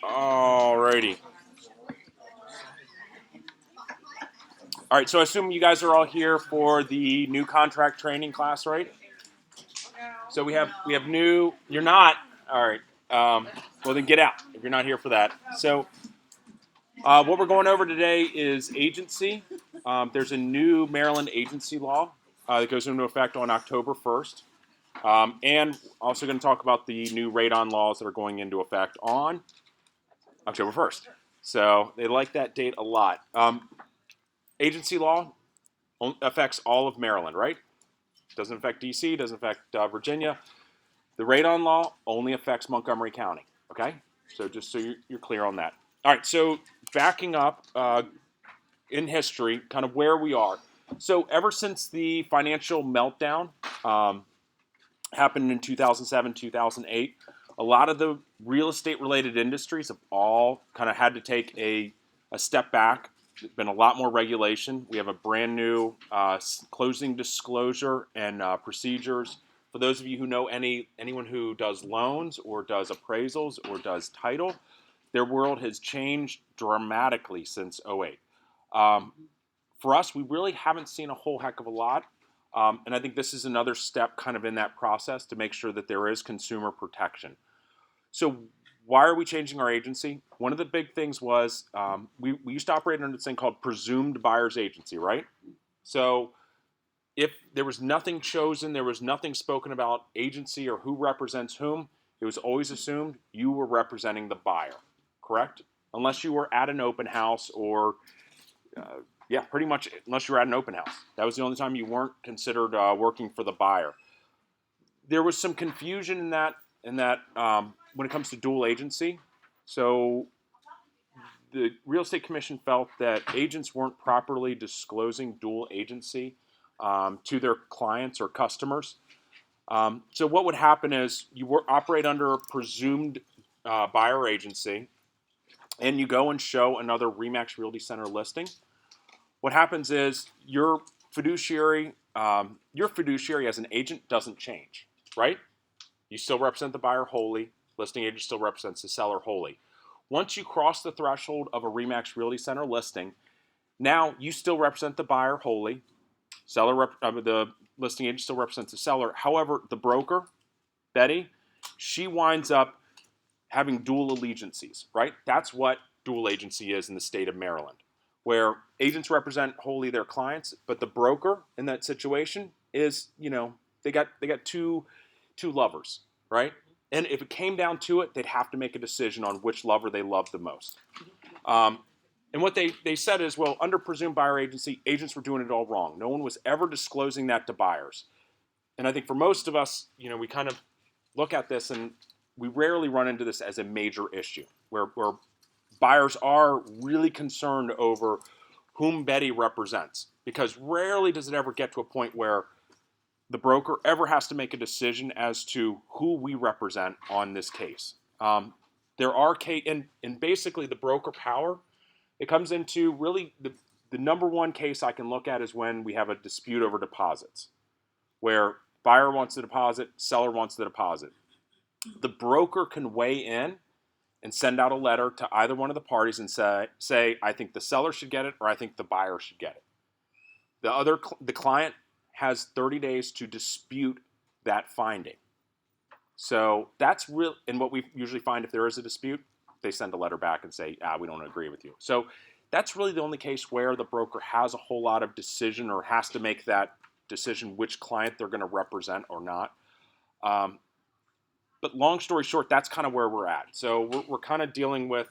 Alrighty. All right, so I assume you guys are all here for the new contract training class, right? So we have new. You're not. All right. Well, then get out if you're not here for that. So what we're going over today is agency. There's a new Maryland agency law that goes into effect on October 1st. And also going to talk about the new radon laws that are going into effect on October 1st. So they like that date a lot. Agency law affects all of Maryland, right? Doesn't affect D.C., doesn't affect Virginia. The radon law only affects Montgomery County, okay? So just so you're clear on that. All right, so backing up in history, kind of where we are. So ever since the financial meltdown happened in 2007, 2008, a lot of the real estate related industries have all kind of had to take a step back. There's been a lot more regulation. We have a brand new closing disclosure and procedures. For those of you who know anyone who does loans or does appraisals or does title, their world has changed dramatically since '08. For us, we really haven't seen a whole heck of a lot. And I think this is another step kind of in that process to make sure that there is consumer protection. So why are we changing our agency? One of the big things was we used to operate under this thing called presumed buyer's agency, right? So if there was nothing chosen, there was nothing spoken about agency or who represents whom, it was always assumed you were representing the buyer, correct? Unless you were at an open house or pretty much unless you were at an open house. That was the only time you weren't considered working for the buyer. There was some confusion in that when it comes to dual agency. So the Real Estate Commission felt that agents weren't properly disclosing dual agency to their clients or customers. So what would happen is you operate under a presumed buyer agency, and you go and show another RE/MAX Realty Center listing. What happens is your fiduciary as an agent doesn't change, right? You still represent the buyer wholly. Listing agent still represents the seller wholly. Once you cross the threshold of a RE/MAX Realty Center listing, now you still represent the buyer wholly. The listing agent still represents the seller. However, the broker, Betty, she winds up having dual allegiances, right? That's what dual agency is in the state of Maryland, where agents represent wholly their clients, but the broker in that situation is, they got two lovers, right? And if it came down to it, they'd have to make a decision on which lover they love the most. And what they said is, well, under presumed buyer agency, agents were doing it all wrong. No one was ever disclosing that to buyers. And I think for most of us, we kind of look at this and we rarely run into this as a major issue where buyers are really concerned over whom Betty represents, because rarely does it ever get to a point where the broker ever has to make a decision as to who we represent on this case. There are and basically the broker power, it comes into really the number one case I can look at is when we have a dispute over deposits, where buyer wants the deposit, seller wants the deposit. The broker can weigh in and send out a letter to either one of the parties and say, I think the seller should get it or I think the buyer should get it. The client has 30 days to dispute that finding. So that's real. And what we usually find, if there is a dispute, they send a letter back and say, we don't agree with you. So that's really the only case where the broker has a whole lot of decision or has to make that decision which client they're going to represent or not. But long story short, that's kind of where we're at. So we're kind of dealing with,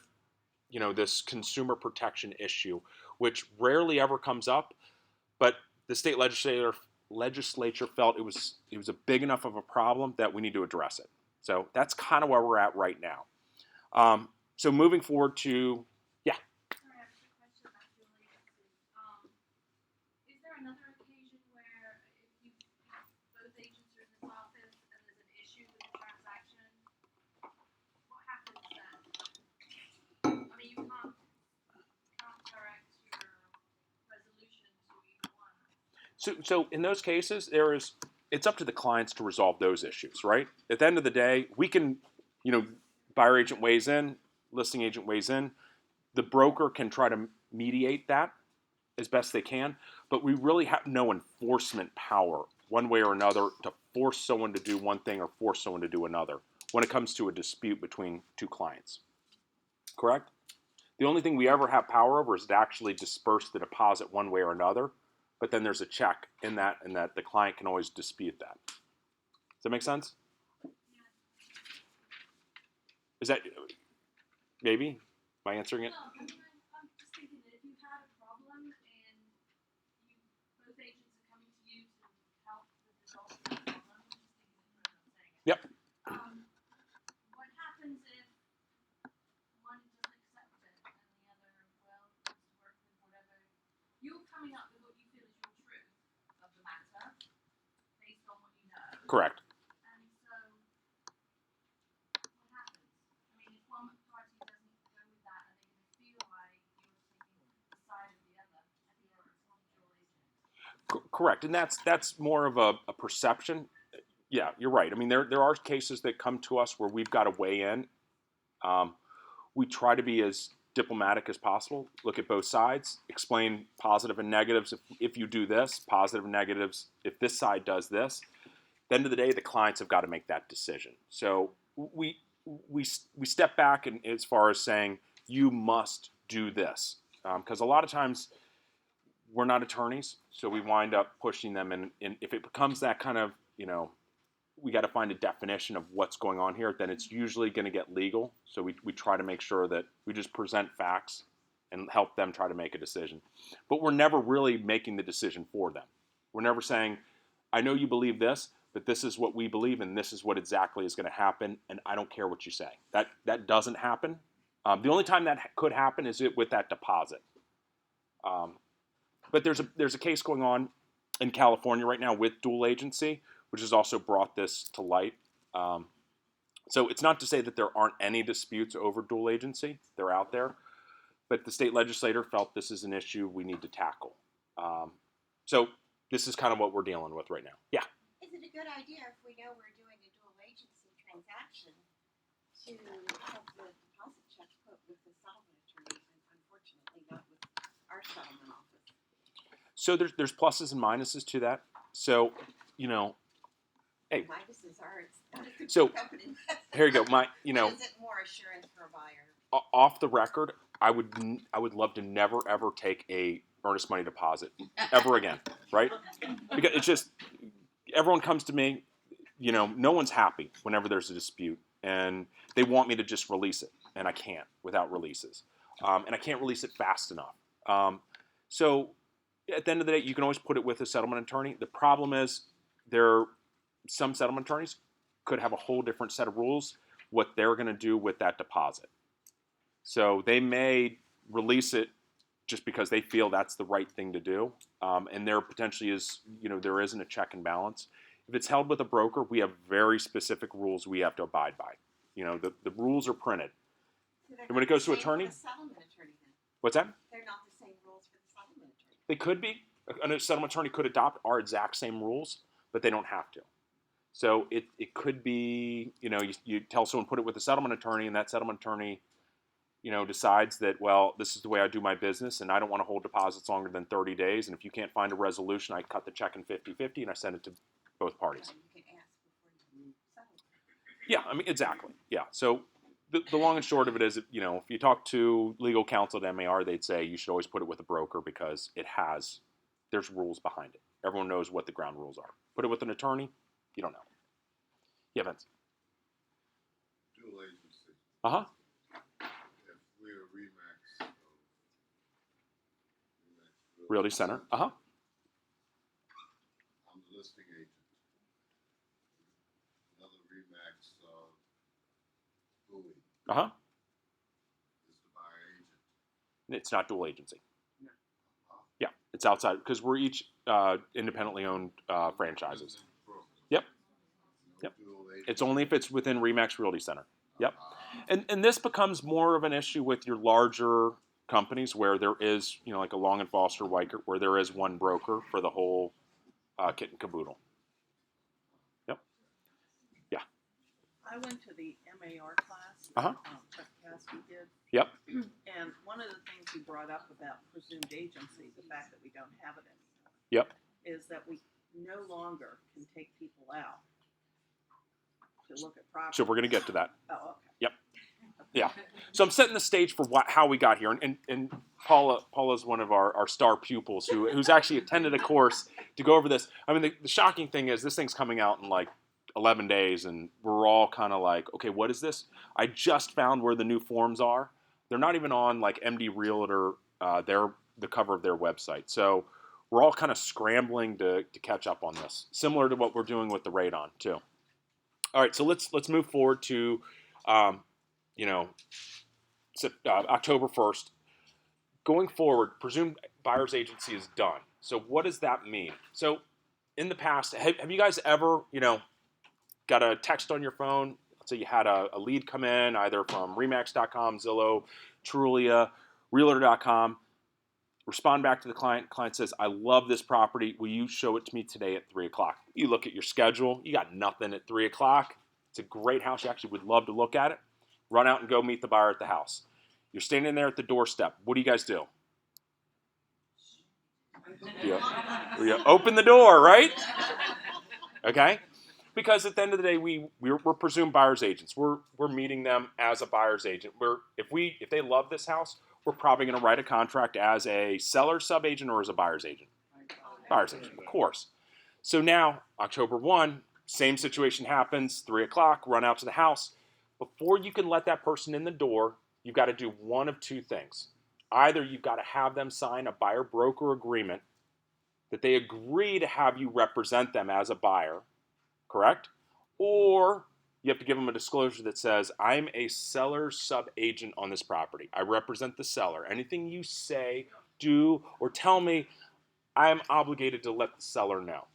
this consumer protection issue, which rarely ever comes up. But the state legislature felt it was a big enough of a problem that we need to address it. So that's kind of where we're at right now. So moving forward to, yeah. Is there another occasion where if both agents are in this office and there's an issue with the transaction, what happens then? I mean, you can't direct your resolution to either one. So in those cases, it's up to the clients to resolve those issues, right? At the end of the day, we can you know, buyer agent weighs in, listing agent weighs in. The broker can try to mediate that as best they can, but we really have no enforcement power one way or another to force someone to do one thing or force someone to do another when it comes to a dispute between two clients. Correct? The only thing we ever have power over is to actually disperse the deposit one way or another, but then there's a check in that, and that the client can always dispute that. Does that make sense? Is that maybe? Am I answering it? No, I mean, I'm just thinking that if you had a problem and both agents are coming to you to help with resolve the problem, I'm just thinking of what I'm saying. Yep. What happens if one doesn't accept it and the other, well, wants to work with whatever? You're coming up with what you feel is your truth of the matter based on what you know. Correct. And so, what happens? I mean, if one party doesn't go with that, are they going to feel like you're taking the side of the other or it's one dual agent? Correct. And that's more of a perception. Yeah, you're right. I mean, there are cases that come to us where we've got to weigh in. We try to be as diplomatic as possible, look at both sides, explain positive and negatives. If you do this, positive and negatives, if this side does this, at the end of the day, the clients have got to make that decision. So we step back and as far as saying, you must do this. Because a lot of times we're not attorneys, so we wind up pushing them. And if it becomes that kind of, we got to find a definition of what's going on here, then it's usually going to get legal. So we try to make sure that we just present facts and help them try to make a decision. But we're never really making the decision for them. We're never saying, I know you believe this, but this is what we believe, and this is what exactly is going to happen, and I don't care what you say. That doesn't happen. The only time that could happen is with that deposit. But there's a case going on in California right now with dual agency, which has also brought this to light. So it's not to say that there aren't any disputes over dual agency. They're out there. But the state legislator felt this is an issue we need to tackle. So this is kind of what we're dealing with right now. Yeah. Is it a good idea if we know we're doing a dual agency transaction to have the deposit check put with the settlement attorney and unfortunately not with our settlement office? So there's pluses and minuses to that. So, hey. Minuses are it's not a good So company. here you go. Is it more assurance for a buyer? Off the record, I would love to never ever take a earnest money deposit ever again, right? Because it's just everyone comes to me, no one's happy whenever there's a dispute, and they want me to just release it, and I can't without releases, and I can't release it fast enough. So at the end of the day, you can always put it with a settlement attorney. The problem is some settlement attorneys could have a whole different set of rules what they're going to do with that deposit. So they may release it just because they feel that's the right thing to do, and there potentially is, there isn't a check and balance. If it's held with a broker, we have very specific rules we have to abide by. The rules are printed. So And when it goes to the same attorney? for the settlement attorney then. What's that? They're not the same rules for the settlement attorney. They could be. A settlement attorney could adopt our exact same rules, but they don't have to. So it could be, you tell someone put it with a settlement attorney, and that settlement attorney, decides that, well, this is the way I do my business, and I don't want to hold deposits longer than 30 days, and if you can't find a resolution, I cut the check in 50-50, and I send it to both parties. You can ask before you settle. Yeah, I mean, exactly. Yeah, so the long and short of it is, if you talk to legal counsel at MAR, they'd say you should always put it with a broker because there's rules behind it. Everyone knows what the ground rules are. Put it with an attorney, you don't know. Yeah, Vince. Dual agency. Uh-huh. If we're Remax of Realty Center. Uh-huh. I'm the listing agent. Another Remax Bowie Uh-huh. is the buyer agent. It's not dual agency. Uh, Yeah, it's outside because we're each independently owned franchises. Yep. Yep. It's only if it's within Remax Realty Center. Yep. And this becomes more of an issue with your larger companies where there is, like a Long and Foster, Weichert, where there is one broker for the whole kit and caboodle. Yep. Yeah. I went to the MAR class Uh-huh. that Chuck Caskey did. Yep. And one of the things he brought up about presumed agency, the fact that we don't have it anymore, Yep. is that we no longer can take people out to look at property. So we're going to get to that. Oh, okay. Yep. Yeah. So I'm setting the stage for how we got here. And Paula's one of our star pupils who's actually attended a course to go over this. I mean, the shocking thing is this thing's coming out in like 11 days, and we're all kind of like, okay, what is this? I just found where the new forms are. They're not even on like MD Realtor, the cover of their website. So we're all kind of scrambling to catch up on this, similar to what we're doing with the Radon too. All right, so let's move forward to, October 1st. Going forward, presumed buyer's agency is done. So what does that mean? So in the past, have you guys ever, got a text on your phone? Let's say you had a lead come in either from Remax.com, Zillow, Trulia, Realtor.com. Respond back to the client. Client says, I love this property. Will you show it to me today at 3 o'clock? You look at your schedule. You got nothing at 3 o'clock. It's a great house. You actually would love to look at it. Run out and go meet the buyer at the house. You're standing there at the doorstep. What do you guys do? You open the door, right? Okay? Because at the end of the day, we're presumed buyer's agents. We're meeting them as a buyer's agent. If they love this house, we're probably going to write a contract as a seller sub-agent or as a buyer's agent. Buyer's agent, of course. So now, October 1, same situation happens, 3 o'clock, run out to the house. Before you can let that person in the door, you've got to do one of two things. Either you've got to have them sign a buyer-broker agreement that they agree to have you represent them as a buyer, correct? Or you have to give them a disclosure that says, I'm a seller sub-agent on this property. I represent the seller. Anything you say, do, or tell me, I'm obligated to let the seller know.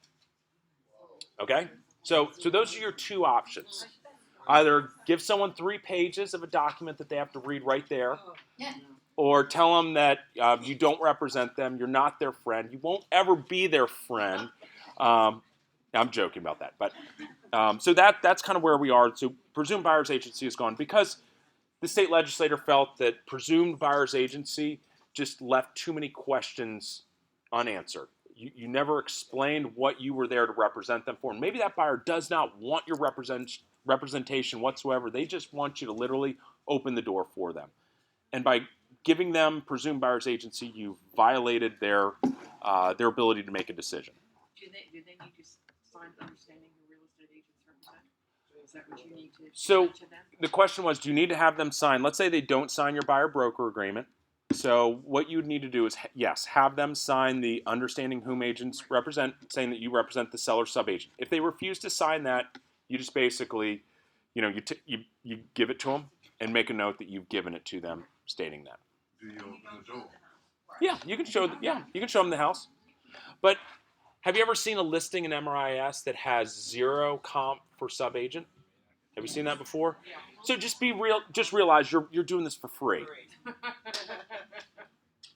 Okay? So those are your two options. Either give someone 3 pages of a document that they have to read right there, or tell them that you don't represent them, you're not their friend, you won't ever be their friend. I'm joking about that, but so that's kind of where we are. So presumed buyer's agency is gone because the state legislator felt that presumed buyer's agency just left too many questions unanswered. You never explained what you were there to represent them for. And maybe that buyer does not want your representation whatsoever. They just want you to literally open the door for them. And by giving them presumed buyer's agency, you've violated their ability to make a decision. Do they need to sign understanding who real estate agents represent? Is that what you need to So to them? the question was, do you need to have them sign? Let's say they don't sign your buyer-broker agreement. So what you would need to do is, yes, have them sign the understanding whom agents represent, saying that you represent the seller sub-agent. If they refuse to sign that, you just basically, you give it to them and make a note that you've given it to them, stating that. Do you open the door? Yeah, you can show them the house. But have you ever seen a listing in MRIS that has 0 comp for sub-agent? Have you seen that before? So just realize you're doing this for free.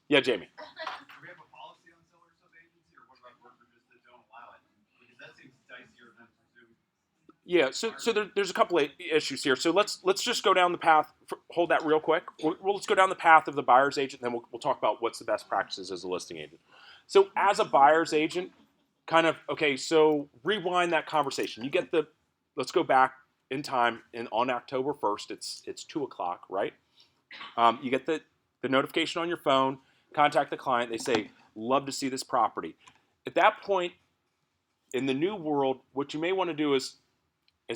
Yeah, Jamie. Do we have a policy on seller sub-agency, or what about brokerages that don't allow it? Because that seems dicier than presumed. Yeah, so there's a couple of issues here. So let's just go down the path. Hold that real quick. Let's go down the path of the buyer's agent, and then we'll talk about what's the best practices as a listing agent. So as a buyer's agent, so rewind that conversation. You get let's go back in time, on October 1st, it's 2 o'clock, right? You get the notification on your phone, contact the client, they say, love to see this property. At that point, in the new world, what you may want to do is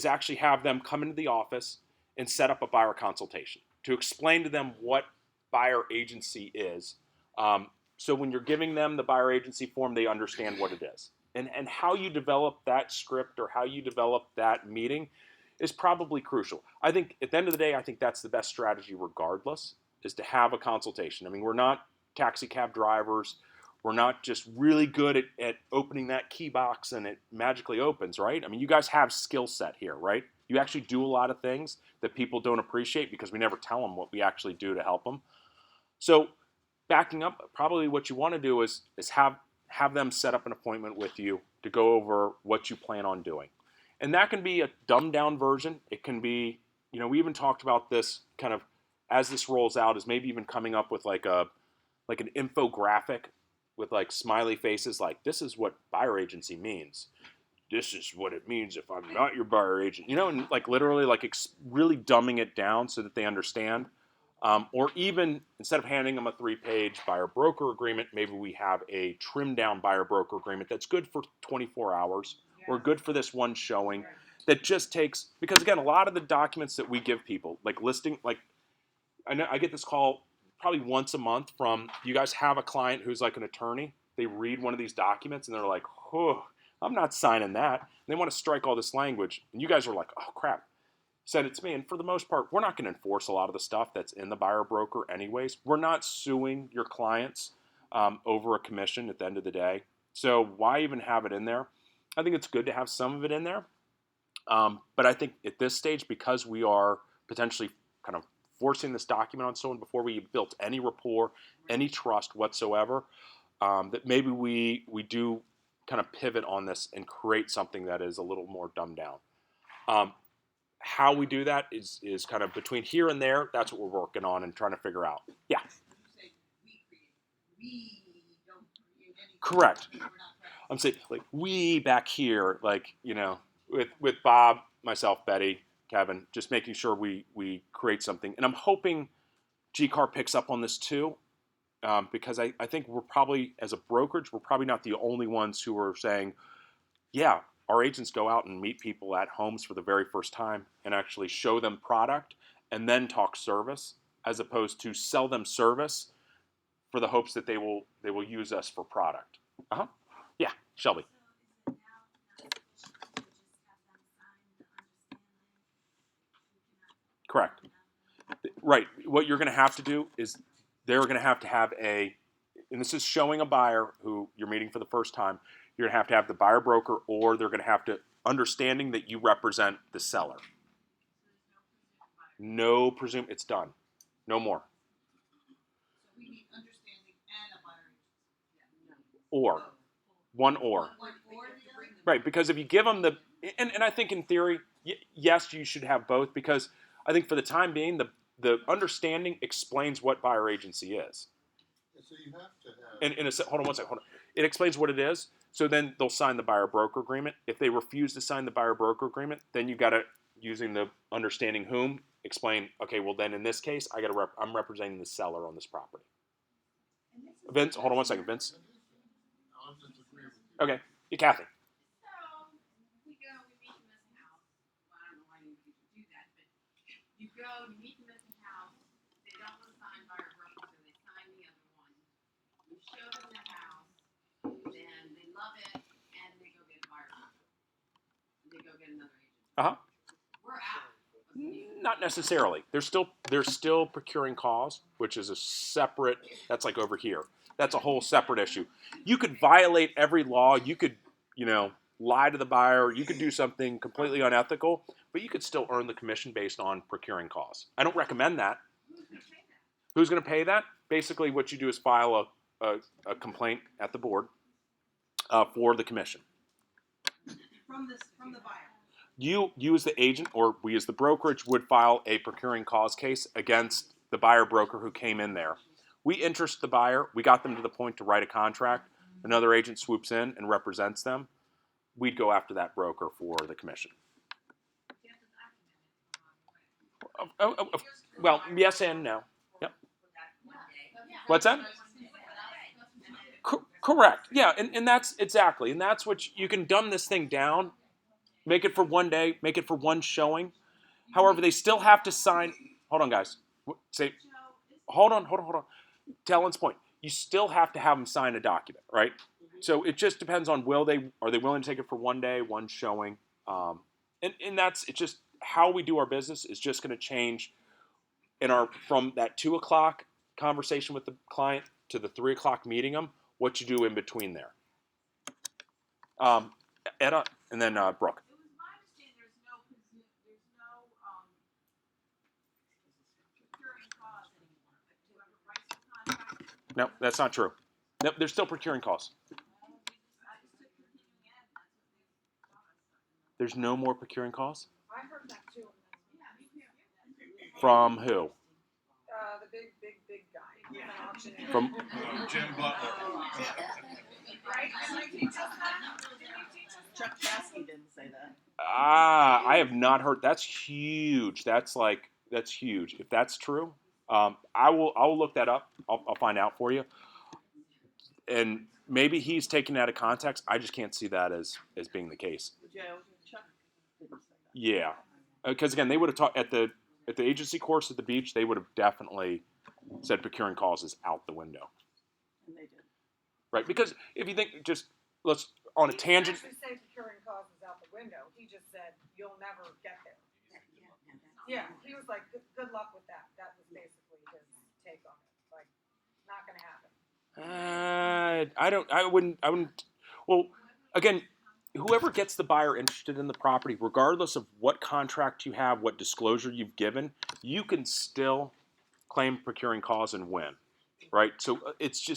actually have them come into the office and set up a buyer consultation to explain to them what buyer agency is. So when you're giving them the buyer agency form, they understand what it is. And how you develop that script or how you develop that meeting is probably crucial. I think at the end of the day, I think that's the best strategy regardless, is to have a consultation. I mean, we're not taxi cab drivers. We're not just really good at opening that key box and it magically opens, right? I mean, you guys have skill set here, right? You actually do a lot of things that people don't appreciate because we never tell them what we actually do to help them. So backing up, probably what you want to do is have them set up an appointment with you to go over what you plan on doing. And that can be a dumbed down version. It can be, we even talked about this kind of as this rolls out, is maybe even coming up with like an infographic with like smiley faces, like this is what buyer agency means. This is what it means if I'm not your buyer agent, and like literally like really dumbing it down so that they understand. Or even instead of handing them a 3-page buyer broker agreement, maybe we have a trimmed down buyer broker agreement that's good for 24 hours or good for this one showing that just takes, because again, a lot of the documents that we give people, like listing, like I know I get this call probably once a month from, you guys have a client who's like an attorney. They read one of these documents and they're like, oh, I'm not signing that. And they want to strike all this language. And you guys are like, oh, crap. Send it to me. And for the most part, we're not going to enforce a lot of the stuff that's in the buyer broker anyways. We're not suing your clients over a commission at the end of the day. So why even have it in there? I think it's good to have some of it in there. But I think at this stage, because we are potentially kind of forcing this document on someone before we built any rapport, any trust whatsoever, that maybe we do kind of pivot on this and create something that is a little more dumbed down. How we do that is kind of between here and there. That's what we're working on and trying to figure out. Yeah. Correct. I'm saying like we back here, like with Bob, myself, Betty, Kevin, just making sure we create something. And I'm hoping GCAR picks up on this too, because I think we're probably, as a brokerage, we're probably not the only ones who are saying, yeah, our agents go out and meet people at homes for the very first time and actually show them product and then talk service, as opposed to sell them service for the hopes that they will use us for product. Yeah, Shelby. Correct. Right. What you're going to have to do is they're going to have a, and this is showing a buyer who you're meeting for the first time, you're going to have the buyer broker, or they're going to have to, understanding that you represent the seller. No presume, it's done. No more. So we need understanding and a buyer agency. Or. One or. One or the other? Right, because if you give them the, and I think in theory, yes, you should have both, because I think for the time being, the understanding explains what buyer agency is. So you have to have. Hold on one second, hold on. It explains what it is, so then they'll sign the buyer broker agreement. If they refuse to sign the buyer broker agreement, then you got to, using the understanding whom, explain, okay, well then in this case, I'm representing the seller on this property. Vince, hold on one second, Vince. I'll just agree with you. Okay, yeah, Kathy. So, we go, we meet them at the house. Well, I don't know why you would do that, but you go, you meet them at the house. They don't want to sign buyer broker, so they sign the other one. You show them the house, then they love it, and they go get a buyer broker. They go get another agent. We're out. Not necessarily. They're still procuring cause, which is a separate. That's like over here. That's a whole separate issue. You could violate every law. You could, lie to the buyer. You could do something completely unethical, but you could still earn the commission based on procuring cause. I don't recommend that. Who's going to pay that? Basically, what you do is file a complaint at the board for the commission. From the buyer. You as the agent, or we as the brokerage, would file a procuring cause case against the buyer broker who came in there. We interest the buyer. We got them to the point to write a contract. Another agent swoops in and represents them. We'd go after that broker for the commission. Well, yes and no. Yep. What's that? Correct. Yeah, and that's exactly. And that's what you can dumb this thing down. Make it for one day. Make it for one showing. However, they still have to sign. Hold on, guys. Hold on. To Ellen's point, you still have to have them sign a document, right? So it just depends on are they willing to take it for one day, one showing, and it's just how we do our business is just going to change from that 2 o'clock conversation with the client to the 3 o'clock meeting them. What you do in between there. Etta, and then Brooke. It was my understanding there's no procuring cause anymore, but whoever writes the contract. No, that's not true. No, they're still procuring cause. There's no more procuring calls? I heard that too. From who? The big guy. He's an auctioneer. From Jim Butler. Right? Didn't you teach us that? Chuck Chasky didn't say that. I have not heard. That's huge. That's huge. If that's true, I will look that up. I'll find out for you. And maybe he's taking that out of context. I just can't see that as being the case. Joe, Chuck didn't say that. Yeah, because again, they would have taught at the agency course at the beach. They would have definitely said procuring calls is out the window, And they did. right? Because if you think, just let's on a tangent. He didn't actually say procuring costs is out the window. He just said you'll never get there. Yeah, he was like, good luck with that. That was basically his take on it. Like, not gonna happen. I wouldn't. Well, again, whoever gets the buyer interested in the property, regardless of what contract you have, what disclosure you've given, you can still claim procuring cause and win, right? So it's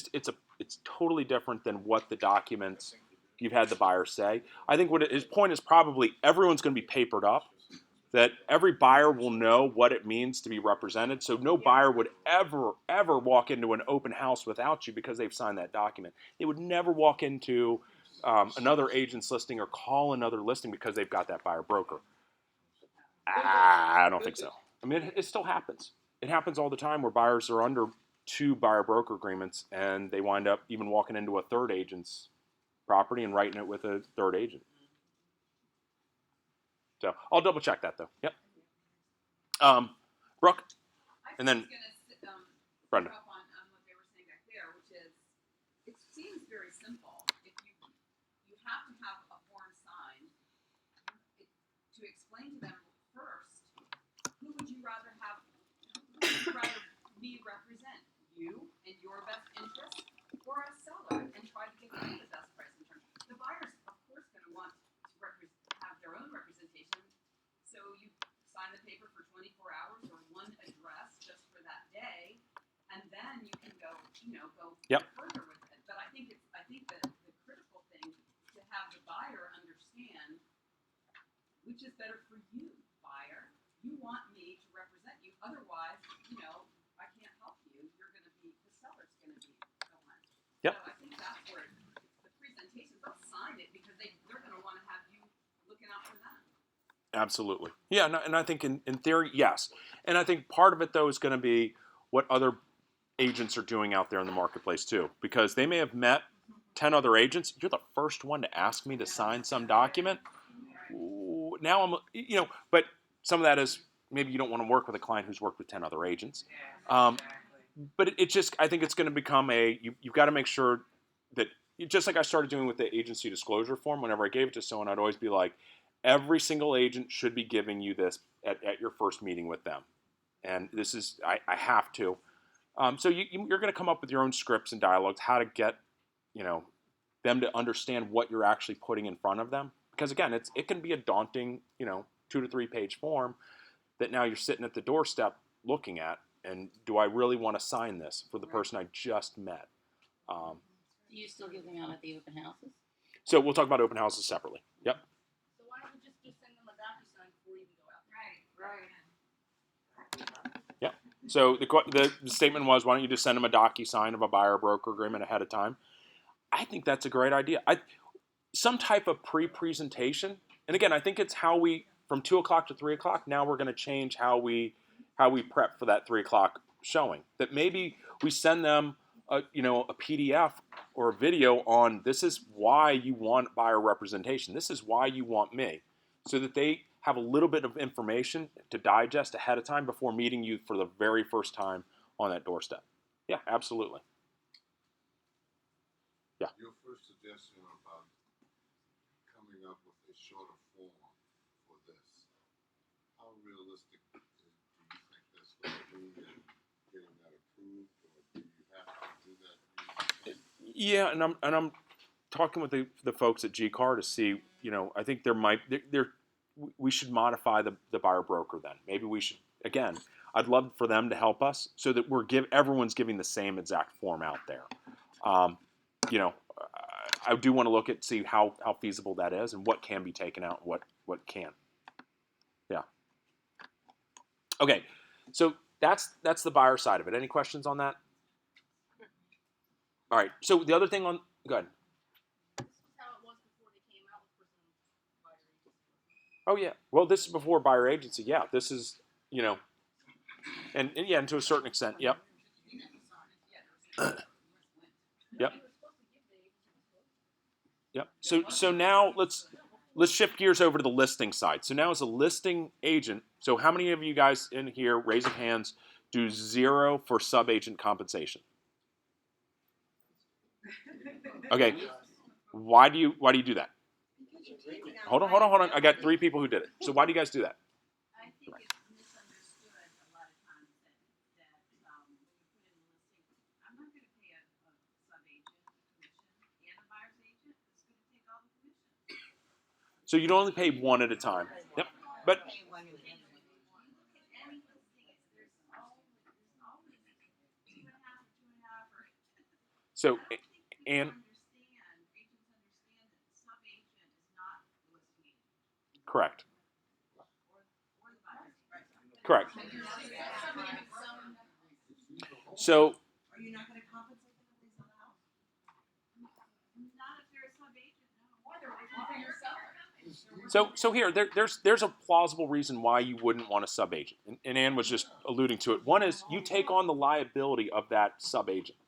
totally different than what the documents you've had the buyer say. I think his point is probably everyone's going to be papered up, that every buyer will know what it means to be represented. So no buyer would ever walk into an open house without you because they've signed that document. They would never walk into another agent's listing or call another listing because they've got that buyer broker. I don't think so. I mean, it still happens. It happens all the time where buyers are under 2 buyer broker agreements and they wind up even walking into a third agent's property and writing it with a third agent. So I'll double check that though. Yep. Brooke, and then Brenda. Up on what they were saying back there, which is, it seems very simple. If you have to have a form signed to explain to them first, who would you rather have? Who would you rather me represent? You and your best interest, or a seller and try to get them the best price in terms? The buyer's of course going to want to have their own representation. So you sign the paper for 24 hours or one address just for that day, and then you can go Yep. further with it. But I think that the critical thing is to have the buyer understand which is better for you, buyer. You want me to represent you, otherwise, I can't help you. You're going to be, the seller's going to be the one. Yep. So I think that's where it's the presentation. They'll sign it because they're going to want to have you looking out for them. Absolutely. Yeah, no, and I think in theory, yes. And I think part of it, though, is going to be what other agents are doing out there in the marketplace, too. Because they may have met 10 other agents. You're the first one to ask me to sign some document. Ooh, now I'm, but some of that is maybe you don't want to work with a client who's worked with 10 other agents. But it just, I think it's going to become you've got to make sure that, just like I started doing with the agency disclosure form, whenever I gave it to someone, I'd always be like, every single agent should be giving you this at your first meeting with them. And this is, I have to. So you're going to come up with your own scripts and dialogues, how to get, them to understand what you're actually putting in front of them. Because again, it can be a daunting, 2 to 3 page form that now you're sitting at the doorstep looking at, and do I really want to sign this for the person I just met? Do you still give them out at the open houses? So we'll talk about open houses separately. Yep. So why don't we just send them a DocuSign before you even go out? Right. So the statement was, why don't you just send them a DocuSign of a buyer broker agreement ahead of time? I think that's a great idea. Some type of pre-presentation, and again, I think it's how we, from 2 o'clock to 3 o'clock, now we're going to change how we prep for that 3 o'clock showing. That maybe we send them a PDF or a video on, this is why you want buyer representation. This is why you want me, so that they have a little bit of information to digest ahead of time before meeting you for the very first time on that doorstep. Yeah, absolutely. Yeah. Your first suggestion about coming up with a shorter form for this, how realistic do you think that's going to be in getting that approved, or do you have to do that? Yeah, and I'm talking with the folks at GCAR to see, I think we should modify the buyer broker then. Maybe we should, again, I'd love for them to help us so that everyone's giving the same exact form out there. I do want to see how feasible that is and what can be taken out and what what can. Yeah. Okay, so that's the buyer side of it. Any questions on that? All right. So the other thing on, go ahead. This was how it was before they came out with personal buyer agency. Oh yeah. Well, this is before buyer agency. Yeah. This is, and yeah, and to a certain extent. Yep. Yep. Yep. So now let's shift gears over to the listing side. So now as a listing agent, so how many of you guys in here, raise of hands, do 0 for sub-agent compensation? Okay. Why do you do that? Because you're taking out Hold on. I got 3 people who did it. So why do you guys do that? I think it's misunderstood a lot of times that when you put in a listing, I'm not gonna pay a sub-agent commission and a buyer's agent, it's gonna take all the commissions. So you'd only pay one at a time. Yep. But Any listing, there's always 2.5 or. so I don't think people and agents understand that the sub-agent is not the listing agent correct. or the buyer's agent. Correct. So Are you not gonna compensate them if they sell the house? Not if they're a sub-agent, no. Or they're working for your seller. so here there's a plausible reason why you wouldn't want a sub agent, and Ann was just alluding to it. One is you take on the liability of that sub agent.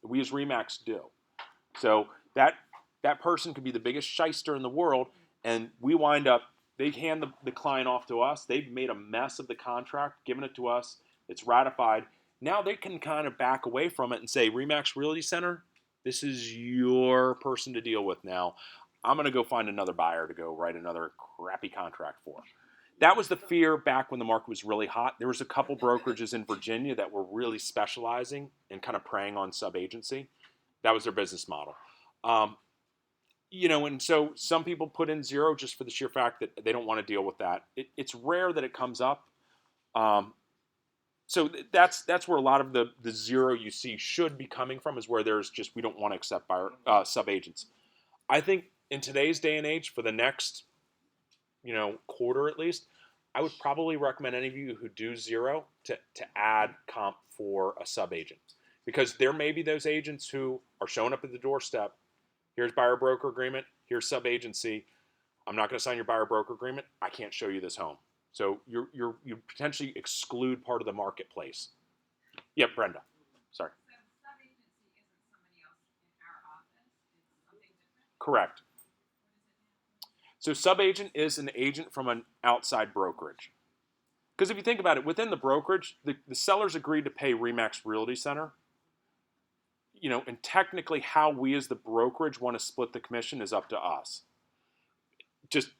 We as Remax do. So that person could be the biggest shyster in the world, and we wind up, they hand the client off to us. They've made a mess of the contract, given it to us. It's ratified. Now they can kind of back away from it and say, Remax Realty Center, this is your person to deal with now. I'm going to go find another buyer to go write another crappy contract for. That was the fear back when the market was really hot. There was a couple brokerages in Virginia that were really specializing and kind of preying on sub-agency. That was their business model. And so some people put in 0 just for the sheer fact that they don't want to deal with that. It's rare that it comes up. So that's where a lot of the 0 you see should be coming from, is where there's just, we don't want to accept buyer sub-agents. I think in today's day and age, for the next, quarter at least, I would probably recommend any of you who do 0 to add comp for a sub-agent. Because there may be those agents who are showing up at the doorstep. Here's buyer broker agreement. Here's sub-agency. I'm not going to sign your buyer broker agreement. I can't show you this home. So you potentially exclude part of the marketplace. Yeah, Brenda. Sorry. So sub-agency isn't somebody else in our office, it's something different? Correct. What is it now? So sub-agent is an agent from an outside brokerage. Because if you think about it, within the brokerage, the sellers agreed to pay Remax Realty Center. And technically how we as the brokerage want to split the commission is up to us. Just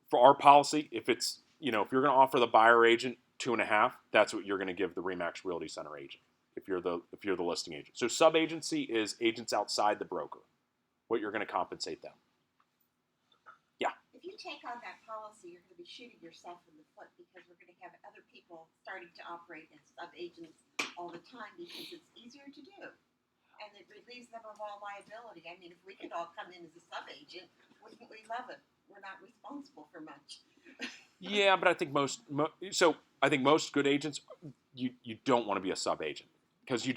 for our policy, if it's, if you're going to offer the buyer agent 2.5, that's what you're going to give the Remax Realty Center agent if you're the listing agent. So sub-agency is agents outside the broker, what you're going to compensate them. Yeah. If you take on that policy, you're gonna be shooting yourself in the foot, because we're gonna have other people starting to operate as sub-agents all the time, because it's easier to do. And it relieves them of all liability. I mean, if we could all come in as a sub-agent, wouldn't we love it? We're not responsible for much. Yeah, but I think most good agents, you don't want to be a sub-agent, because you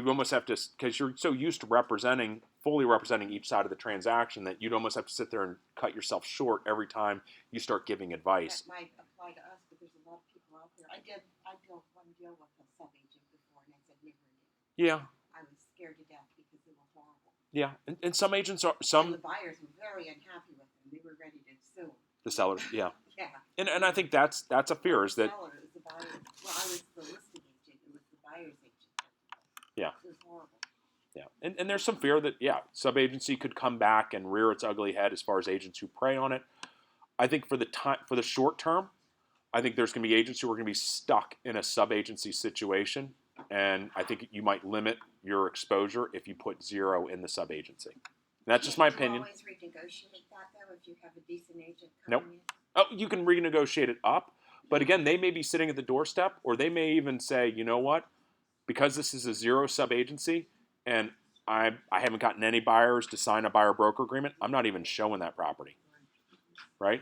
almost have to, because you're so used to fully representing each side of the transaction, that you'd almost have to sit there and cut yourself short every time you start giving advice. That might apply to us, but there's a lot of people out there. I did one deal with a sub-agent before, and I said never again. Yeah. I was scared to death because they were horrible. Yeah, and some agents are And the buyers were very unhappy with them. They were ready to sue. the sellers. Yeah, Yeah. and I think that's a fear, is that Seller is the buyer. Well, I was the listing agent. It was the buyer's agent. Yeah. It was horrible. yeah, and there's some fear that sub-agency could come back and rear its ugly head as far as agents who prey on it. I think for the short term, I think there's going to be agents who are going to be stuck in a sub-agency situation, and I think you might limit your exposure if you put 0 in the sub-agency. That's just my opinion. Can't you always renegotiate that, though, if you have a decent agent Nope. coming in? Oh, you can renegotiate it up, but again, they may be sitting at the doorstep, or they may even say, you know what, because this is a 0 sub-agency, and I haven't gotten any buyers to sign a buyer broker agreement, I'm not even showing that property, right?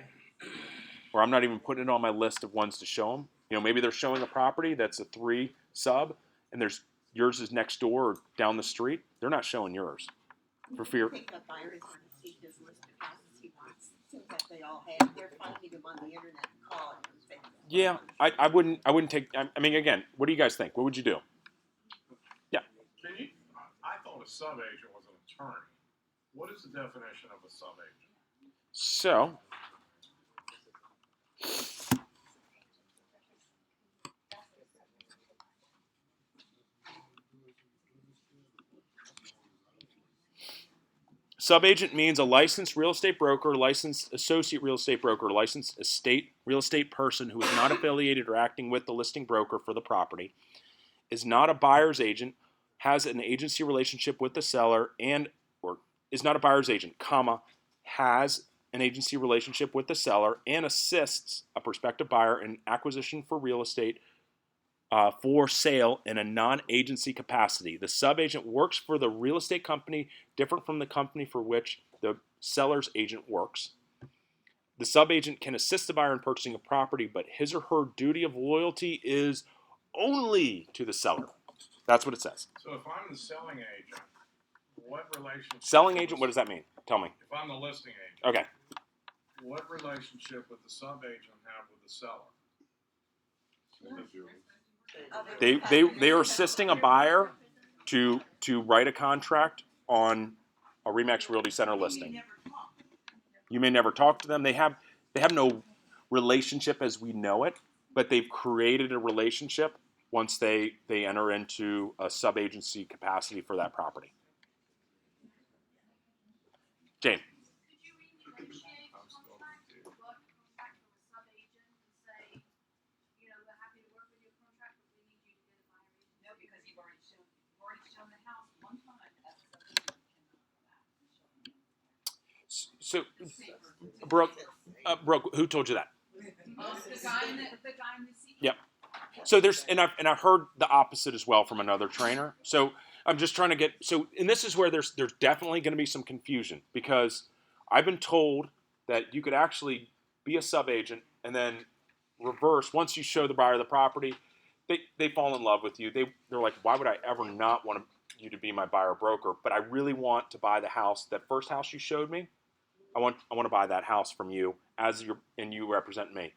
or I'm not even putting it on my list of ones to show them. You know, maybe they're showing a property that's a 3 sub, and there's yours is next door or down the street. They're not showing yours for fear. I think the buyer is going to see his list of houses he wants. Seems like they all have. They're finding them on the internet and calling them. Yeah, I wouldn't take. I mean, again, what do you guys think? What would you do? Can you, I thought a sub-agent was an attorney. What is the definition of a sub-agent? So, subagent means a licensed real estate broker, licensed associate real estate broker, licensed estate real estate person who is not affiliated or acting with the listing broker for the property, is not a buyer's agent, has an agency relationship with the seller, and or is not a buyer's agent, comma, has an agency relationship with the seller and assists a prospective buyer in acquisition for real estate for sale in a non-agency capacity. The subagent works for the real estate company different from the company for which the seller's agent works. The subagent can assist the buyer in purchasing a property, but his or her duty of loyalty is only to the seller. That's what it says. So if I'm the selling agent, what relationship? Selling agent, what does that mean? Tell me. If I'm the listing agent. Okay. What relationship would the sub-agent have with the seller? They are assisting a buyer to write a contract on a Remax Realty Center listing. You may never talk to them. They have no relationship as we know it, but they've created a relationship once they enter into a sub-agency capacity for that property. Jane. Could you renegotiate the contract, work contract with a sub-agent and say, you know, we're happy to work with your contract, but we need you to get a buyer agent? No, because you've already shown the house one time as a sub-agent, you cannot go back and show them. So, Brooke, who told you that? The guy in the seat. Yep. So there's, and I've heard the opposite as well from another trainer. So I'm just trying to get, and this is where there's definitely going to be some confusion, because I've been told that you could actually be a sub-agent and then reverse, once you show the buyer the property, they fall in love with you. They're like, why would I ever not want you to be my buyer broker? But I really want to buy the house, that first house you showed me. I want to buy that house from you and you represent me.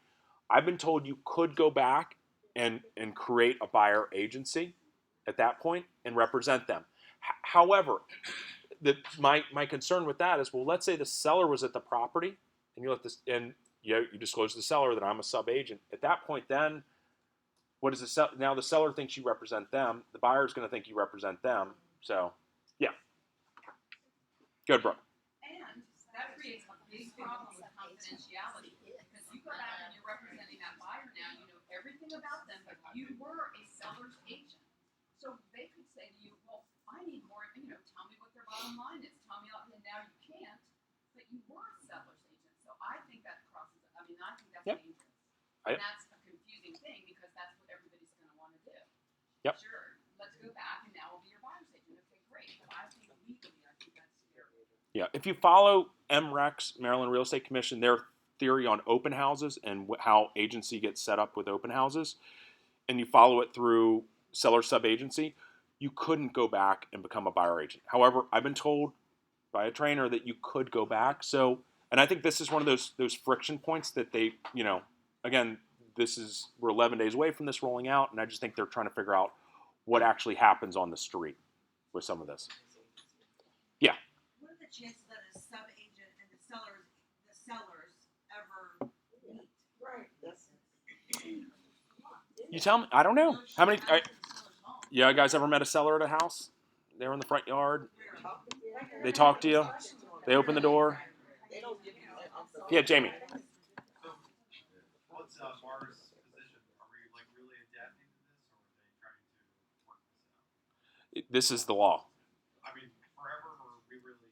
I've been told you could go back and create a buyer agency at that point and represent them. However, my concern with that is, well, let's say the seller was at the property and you disclose to the seller that I'm a sub-agent. At that point, then what is now the seller thinks you represent them. The buyer is going to think you represent them. So, yeah. Good, Brooke. And that creates a big problem with confidentiality, because you go back and you're representing that buyer now, you know everything about them, but you were a seller's agent. So they could say to you, well, I need more, tell me what their bottom line is, tell me, and now you can't, but you were a seller's agent. So I think that crosses, I think that's dangerous. And that's a confusing thing, because that's what everybody's going to want to do. Yep. Sure, let's go back and now we'll be your buyer's agent. Okay, great. But I think legally, I think that's scary. Yeah, if you follow MREX, Maryland Real Estate Commission, their theory on open houses and how agency gets set up with open houses, and you follow it through seller sub-agency, you couldn't go back and become a buyer agent. However, I've been told by a trainer that you could go back. So, and I think this is one of those friction points that they, again, we're 11 days away from this rolling out, and I just think they're trying to figure out what actually happens on the street with some of this. Yeah. What are the chances that a sub-agent and the sellers ever meet? Right. You tell me. I don't know. How many? Yeah, you guys ever met a seller at a house? They're in the front yard. They talk to you. They open the door. Yeah, Jamie. What's Bar's position? Are we really adapting to this, or are they trying to work this out? This is the law. I mean, forever, or are we really?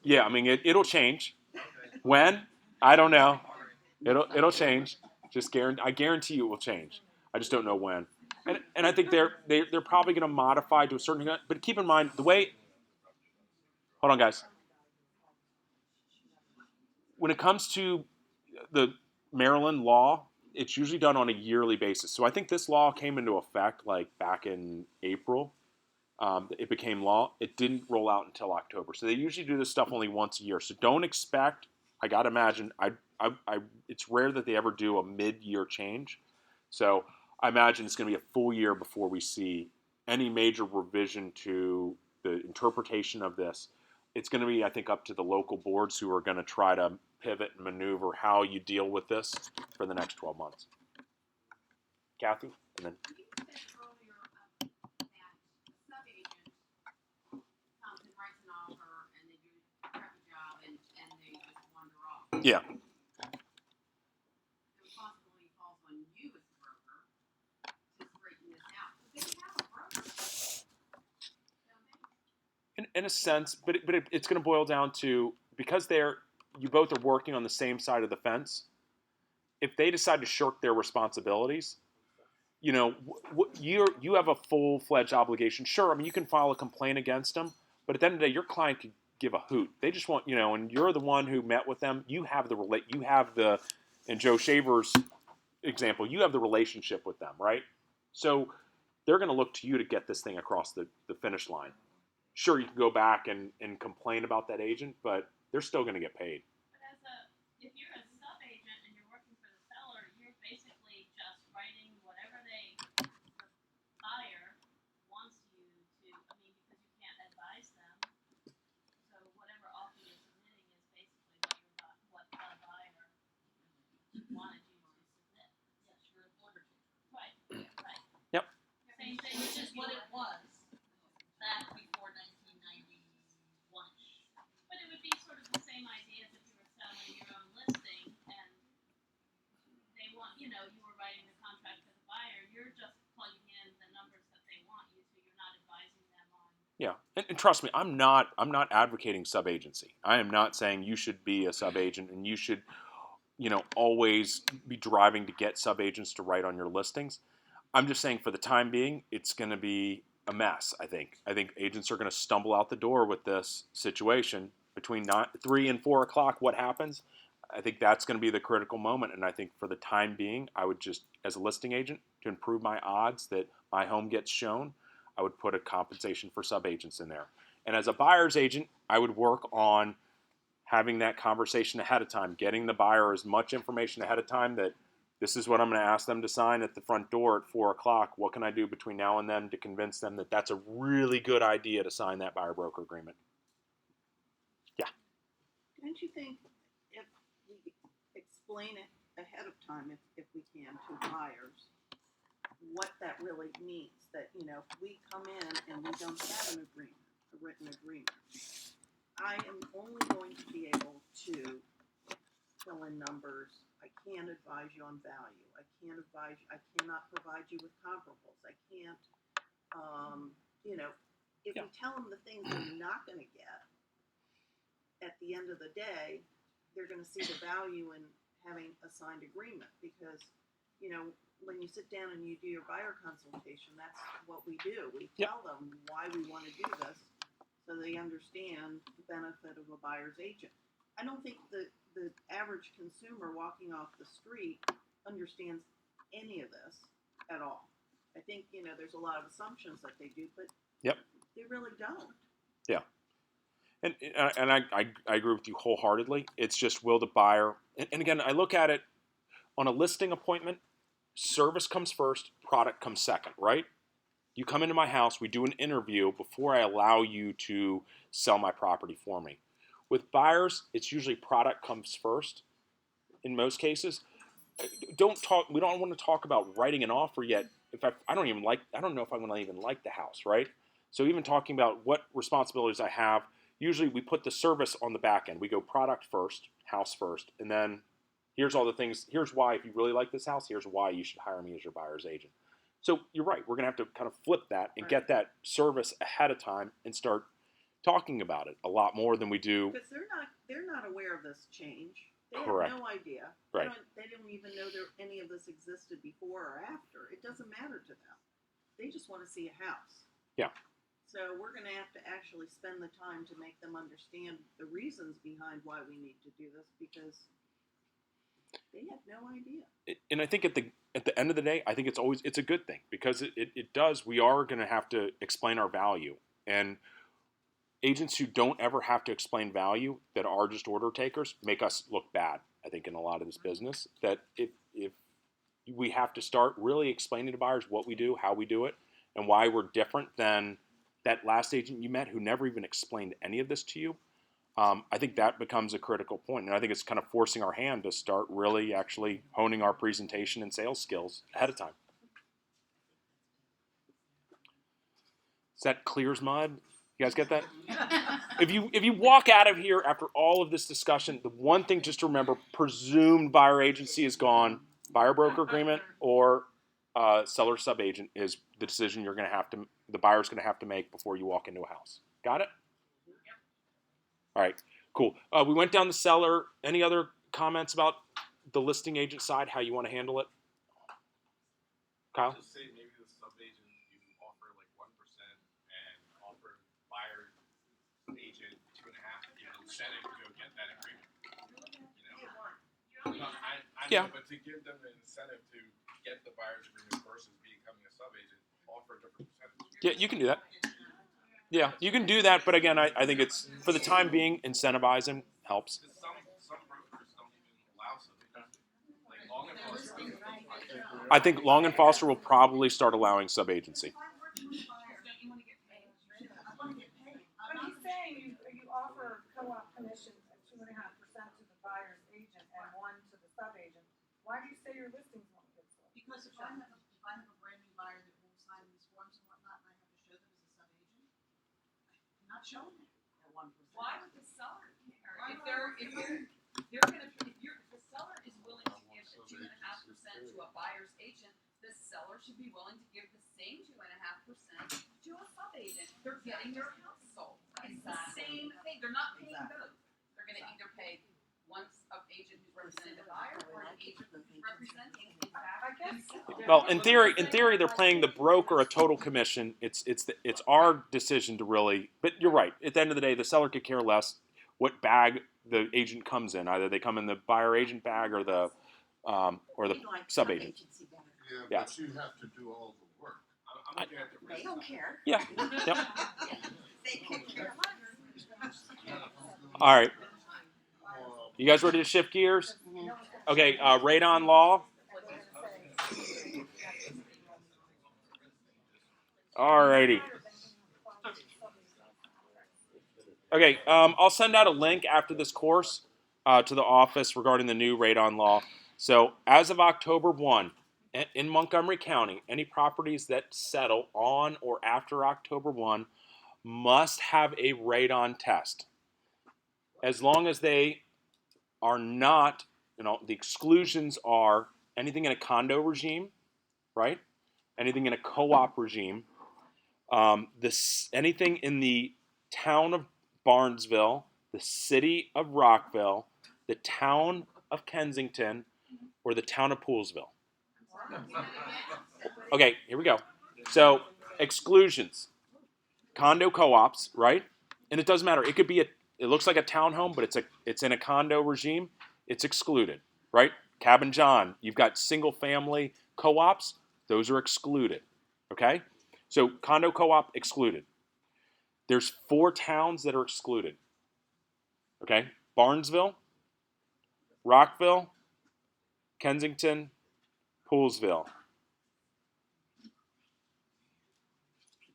Yeah. I mean, it'll change. When? I don't know. It'll change. I guarantee you it will change. I just don't know when. And I think they're probably going to modify to a certain extent. But keep in mind the way. Hold on, guys. When it comes to the Maryland law, it's usually done on a yearly basis. So I think this law came into effect like back in April. It became law. It didn't roll out until October. So they usually do this stuff only once a year. So don't expect. I gotta imagine. It's rare that they ever do a mid-year change. So I imagine it's going to be a full year before we see any major revision to the interpretation of this. It's going to be, I think, up to the local boards who are going to try to pivot and maneuver how you deal with this for the next 12 months. Kathy, and then. You said earlier that a sub-agent comes and writes an offer and they do a crappy job and they just wander off. Yeah. The responsibility falls on you as the broker to straighten this out. But they have a broker, don't they? In a sense, but it's going to boil down to, because you both are working on the same side of the fence. If they decide to shirk their responsibilities, you have a full-fledged obligation. Sure, I mean you can file a complaint against them, but at the end of the day, your client could give a hoot. They just want and you're the one who met with them. You have in Joe Shaver's example, you have the relationship with them, right? So they're going to look to you to get this thing across the finish line. Sure, you can go back and complain about that agent, but they're still going to get paid. But if you're a sub-agent and you're working for the seller, you're basically just writing whatever the buyer wants you to, because you can't advise them. So whatever offer you're submitting is basically what the buyer wanted you to submit. Yes, you're an order taker. Right. Yep. Same thing, which is what it was back before 1991. But it would be sort of the same idea as if you were selling your own listing and they want, you were writing the contract for the buyer. You're just plugging in the numbers that they want you to. You're not advising them on. Yeah, and trust me, I'm not advocating sub-agency. I am not saying you should be a sub-agent and you should, always be driving to get sub-agents to write on your listings. I'm just saying for the time being, it's going to be a mess, I think. I think agents are going to stumble out the door with this situation between 3 and 4 o'clock. What happens? I think that's going to be the critical moment. And I think for the time being, I would just, as a listing agent, to improve my odds that my home gets shown, I would put a compensation for sub-agents in there. And as a buyer's agent, I would work on having that conversation ahead of time, getting the buyer as much information ahead of time that this is what I'm going to ask them to sign at the front door at 4 o'clock. What can I do between now and then to convince them that that's a really good idea to sign that buyer broker agreement? Yeah. Don't you think if we explain it ahead of time, if we can, to buyers, what that really means? That, if we come in and we don't have an agreement, a written agreement, I am only going to be able to fill in numbers. I can't advise you on value. I cannot provide you with comparables. I can't, if we tell them the things they're not going to get, at the end of the day, they're going to see the value in having a signed agreement because, when you sit down and you do your buyer consultation, that's what we do. We tell them why we want to do this so they understand the benefit of a buyer's agent. I don't think the average consumer walking off the street understands any of this at all. I think, there's a lot of assumptions that they do, but they really don't. Yeah. And I agree with you wholeheartedly. It's just, will the buyer, and again, I look at it on a listing appointment, service comes first, product comes second, right? You come into my house, we do an interview before I allow you to sell my property for me. With buyers, it's usually product comes first in most cases. We don't want to talk about writing an offer yet. In fact, I don't know if I'm going to even like the house, right? So even talking about what responsibilities I have, usually we put the service on the back end. We go product first, house first, and then here's all the things. Here's why, if you really like this house, here's why you should hire me as your buyer's agent. So you're right. We're going to have to kind of flip that and get that service ahead of time and start talking about it a lot more than we do. Because they're not aware of this change. They Correct. have no idea. Right. They don't even know any of this existed before or after. It doesn't matter to them. they just wanna see a house. Yeah. So we're gonna have to actually spend the time to make them understand the reasons behind why we need to do this, because they have no idea. And I think at the end of the day, I think it's a good thing, because it does. We are going to have to explain our value, and agents who don't ever have to explain value, that are just order takers, make us look bad. I think in a lot of this business, that if we have to start really explaining to buyers what we do, how we do it, and why we're different than that last agent you met who never even explained any of this to you. I think that becomes a critical point, and I think it's kind of forcing our hand to start really actually honing our presentation and sales skills ahead of time. Is that clear as mud? You guys get that? If you walk out of here after all of this discussion, the one thing just to remember: presumed buyer agency is gone. Buyer broker agreement or seller sub agent is the decision the buyer's going to have to make before you walk into a house. Got it? All right, cool. We went down the seller. Any other comments about the listing agent side? How you want to handle it, Kyle? Just say maybe the sub-agent, you offer like 1% and offer buyer agent 2.5, give an incentive to go get that agreement. You know? No, I Yeah. know, but to give them an incentive to get the buyer's agreement versus becoming a sub-agent, offer a different percentage. Yeah, you can do that. Yeah, you can do that, but again, I think it's, for the time being, incentivizing helps. Because some brokers don't even allow sub-agents. Like Long and Foster. I think Long and Foster will probably start allowing sub-agency. But he's saying you offer co-op commissions at 2.5% to the buyer's agent and 1 to the sub-agent. Why do you say your listings won't get sold? Because if I have a brand new buyer that won't sign these forms and whatnot, and I have to show them as a sub-agent, I'm not showing them at 1%. Why would the seller care? If the seller is willing to give a 2.5% to a buyer's agent, the seller should be willing to give the same 2.5% to a sub-agent. They're getting their house sold. It's the same thing. They're not paying both. They're gonna either pay one agent who's representing the buyer or an agent who's representing themselves. Well, in theory, they're paying the broker a total commission. It's our decision to really. But you're right. At the end of the day, the seller could care less what bag the agent comes in. Either they come in the buyer agent bag or the We'd like sub agent. sub-agency better. Yeah, Yeah. but you have to do all the work. I'm looking at the They risk don't side. care. Yeah. Yep. They could care less. All right. You guys ready to shift gears? Okay. Radon law. Alrighty. Okay, I'll send out a link after this course to the office regarding the new radon law. So as of October 1, in Montgomery County, any properties that settle on or after October 1 must have a radon test. As long as they are not, the exclusions are anything in a condo regime, right? Anything in a co-op regime, anything in the town of Barnesville, the city of Rockville, the town of Kensington, or the town of Poolesville. Okay, here we go. So exclusions, condo co-ops, right? And it doesn't matter. It could be it looks like a townhome, but it's in a condo regime. It's excluded, right? Cabin John, you've got single family co-ops. Those are excluded. Okay, so condo co-op excluded. There's 4 towns that are excluded. Okay, Barnesville, Rockville, Kensington, Poolesville.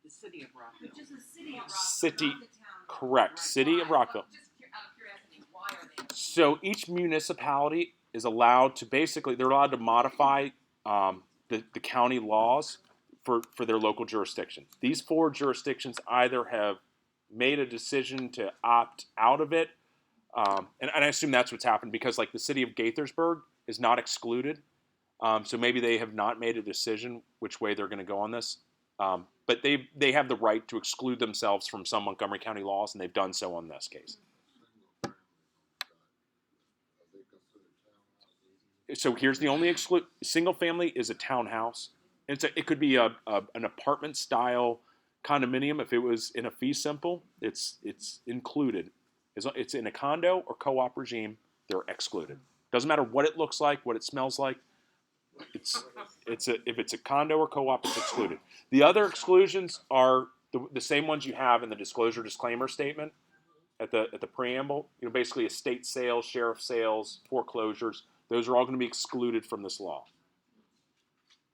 The city of Rockville. Which is the city of Rockville, City, not the town. correct. City of Rockville. Just out of curiosity, why are they? So each municipality is allowed to they're allowed to modify the county laws for their local jurisdiction. These 4 jurisdictions either have made a decision to opt out of it, and I assume that's what's happened because like the city of Gaithersburg is not excluded, so maybe they have not made a decision which way they're going to go on this. But they have the right to exclude themselves from some Montgomery County laws, and they've done so on this case. So here's the only single family is a townhouse. And it could be an apartment style condominium. If it was in a fee simple, it's included. It's in a condo or co-op regime, they're excluded. Doesn't matter what it looks like, what it smells like. If it's a condo or co-op, it's excluded. The other exclusions are the same ones you have in the disclosure disclaimer statement at the preamble. Basically estate sales, sheriff sales, foreclosures. Those are all going to be excluded from this law.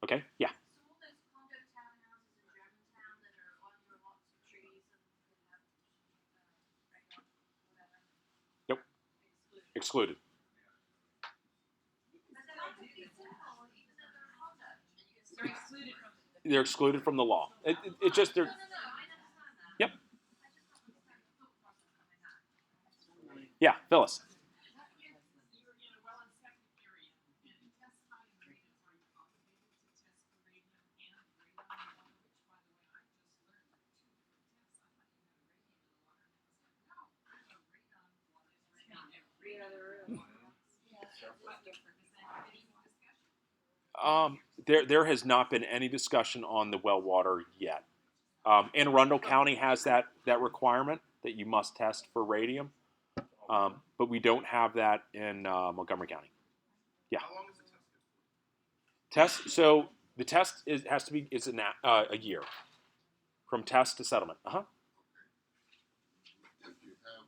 Okay? Yeah. So all those condo townhouses in Germantown that are under lots of trees and have, radon, whatever. Nope. Excluded. Excluded. But then I could be simple, even though they're a condo. They're excluded from the. They're excluded from the law. It just No, they're. I understand that. Yep. I just don't understand the thought process behind that. Yeah, Phyllis. You're in a well inspected area and test high and radiant, are you obligated to test for radium and radon in the water? Which, by the way, I just learned that two different tests. I thought you had radium in the water, and it was like, no, radon water is radon. Yeah, there is. But different, is that any discussion? There has not been any discussion on the well water yet. Anne Arundel County has that requirement that you must test for radium, but we don't have that in Montgomery County. Yeah. How long is the test good for? So the test has to be a year from test to settlement. If you have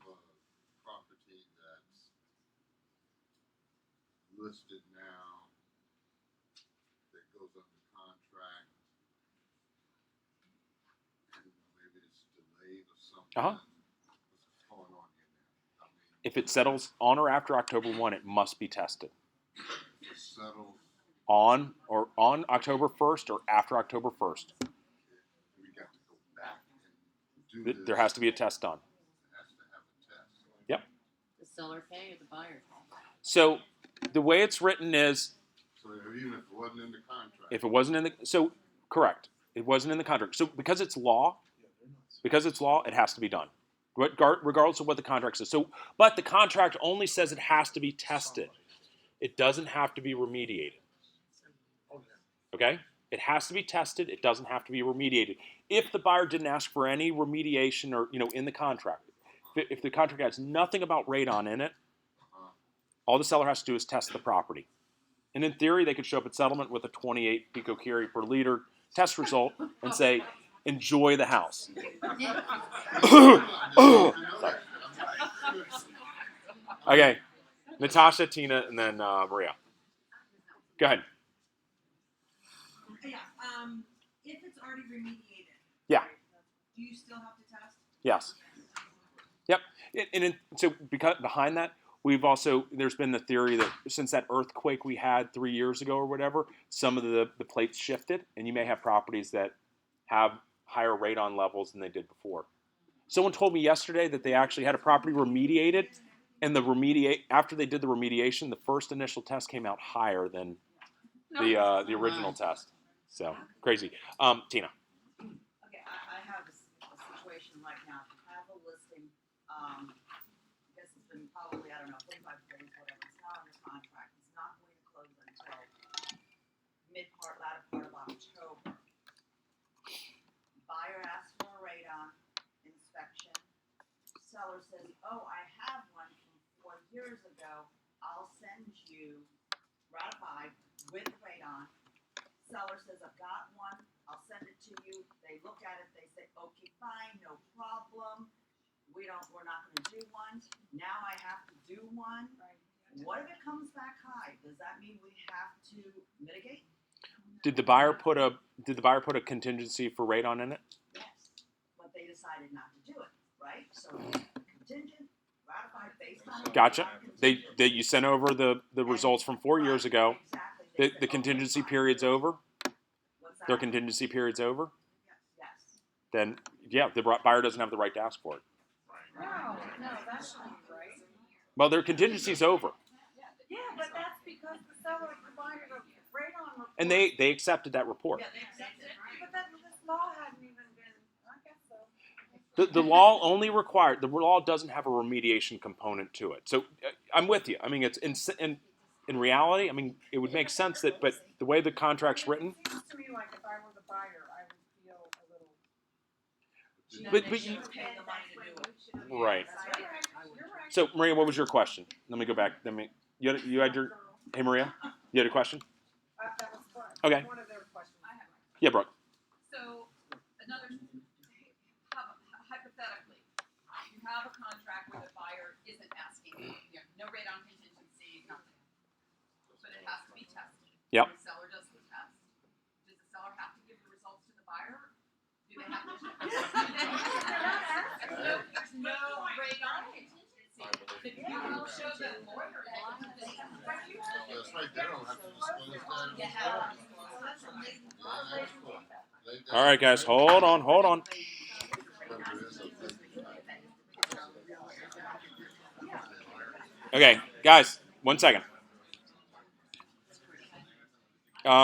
a property that's listed now, that goes under contract, and maybe it's delayed or something. What's going on here now? I mean, If it settles on or after October 1, it must be tested. it settles, On October 1st or after October 1st. we got to go back and do this. There has to be a test done. It has to have a test. Yep. The seller pay or the buyer pay? So the way it's written is, So even if it wasn't in the contract. if it wasn't in the correct, it wasn't in the contract. So because it's law, it has to be done, regardless of what the contract says. So, but the contract only says it has to be tested. It doesn't have to be remediated. Okay? It has to be tested. It doesn't have to be remediated. If the buyer didn't ask for any remediation or in the contract, if the contract has nothing about radon in it, all the seller has to do is test the property. And in theory, they could show up at settlement with a 28 picocurie per liter test result and say, enjoy the house. Sorry. Okay. Natasha, Tina, and then Maria. Go ahead. Yeah, if it's already remediated. Yeah. Do you still have to test? Yes. Yep. So because behind that, there's been the theory that since that earthquake we had 3 years ago or whatever, some of the plates shifted, and you may have properties that have higher radon levels than they did before. Someone told me yesterday that they actually had a property remediated, and after they did the remediation, the first initial test came out higher than the original test. So crazy. Tina. Okay, I have a situation right now. I have a listing, I guess it's been probably, 45 days, whatever. It's not under contract. It's not going to close until latter part of October. Buyer asks for a radon inspection. Seller says, oh, I have one from 4 years ago. I'll send you ratified with radon. Seller says, I've got one, I'll send it to you. They look at it, they say, okay, fine, no problem. We're not gonna do one. Now I have to do one. What if it comes back high? Does that mean we have to mitigate? Did the buyer put a contingency for radon in it? Yes, but they decided not to do it, right? So contingent, ratified based on. Gotcha. You sent over the results from 4 years ago. Exactly. The contingency period's over. What's that? Their contingency period's over. Yes. Then the buyer doesn't have the right to ask for it. No, that's not right. Well, their contingency's over, Yeah, but that's because the seller provided a radon report. and they accepted that report. Yeah, they accepted it. But this law hadn't even been, I guess so. The law only the law doesn't have a remediation component to it. So I'm with you. I mean, it's in reality. I mean, it would make sense but the way the contract's written. It seems to me like like if I were the buyer, I would feel a little. But They you, should pay the money to do it. right. That's right. You're right. So Maria, what was your question? Let me go back. You had your. Hey Maria, you had a question? That was fun. Okay. One of their questions. I have one. Yeah, Brooke. So, hypothetically, you have a contract where the buyer isn't asking, no radon contingency, nothing. But it has to be tested. Yep. The seller does the test. Does the seller have to give the results to the buyer? Do they have to? There's no radon contingency. If you will show the lawyer that That's right, they don't have to disclose that. Yeah. All right, guys, hold on. Okay, guys, 1 second.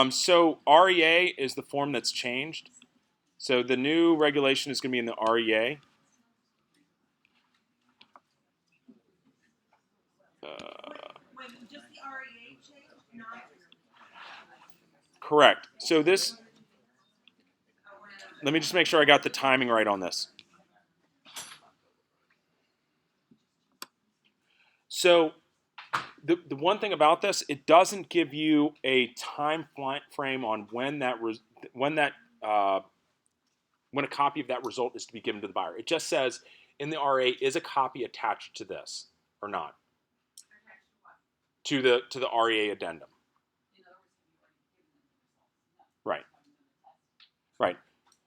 So REA is the form that's changed. So the new regulation is going to be in the REA. Wait, just the REA change, not. Correct. So this, let me just make sure I got the timing right on this. So the one thing about this, it doesn't give you a time frame on when a copy of that result is to be given to the buyer. It just says in the RA, is a copy attached to this or not? To the REA addendum. Right. Right.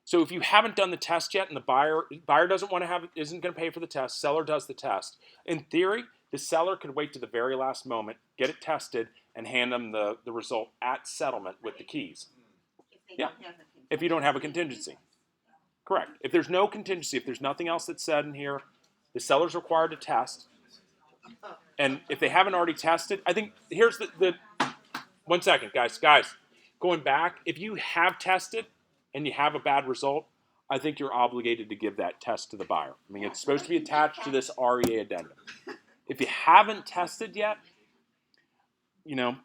So if you haven't done the test yet and the buyer doesn't want to have, isn't going to pay for the test, seller does the test. In theory, the seller could wait to the very last moment, get it tested, and hand them the result at settlement with the keys. Yeah. If you don't have a contingency. Correct. If there's no contingency, if there's nothing else that's said in here, the seller's required to test. And if they haven't already tested, I think here's the 1 second, guys. Going back, if you have tested and you have a bad result, I think you're obligated to give that test to the buyer. I mean, it's supposed to be attached to this REA addendum. If you haven't tested yet,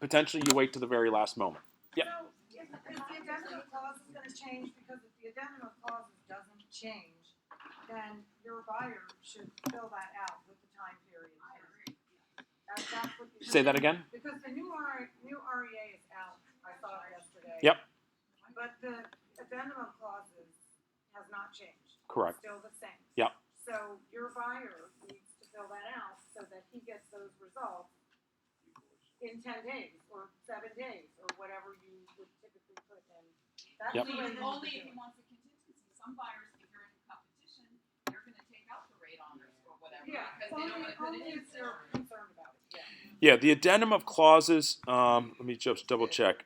potentially you wait to the very last moment. Yeah. So, if the addendum clause is gonna change, because if the addendum clause doesn't change, then your buyer should fill that out with the time period. That's what. Say that again? Because the new REA is out, I saw it yesterday. Yep. But the addendum clauses has not changed. Correct. It's still the same. Yep. So your buyer needs to fill that out so that he gets those results in 10 days or 7 days or whatever you would typically put in. That's Yep. the way that Only you if do he it. wants a contingency. Some buyers, if you're in competition, they're gonna take out the radon or whatever, Yeah, because they don't wanna put only it in. if you're concerned about it, yeah. Yeah, the addendum of clauses, let me just double check.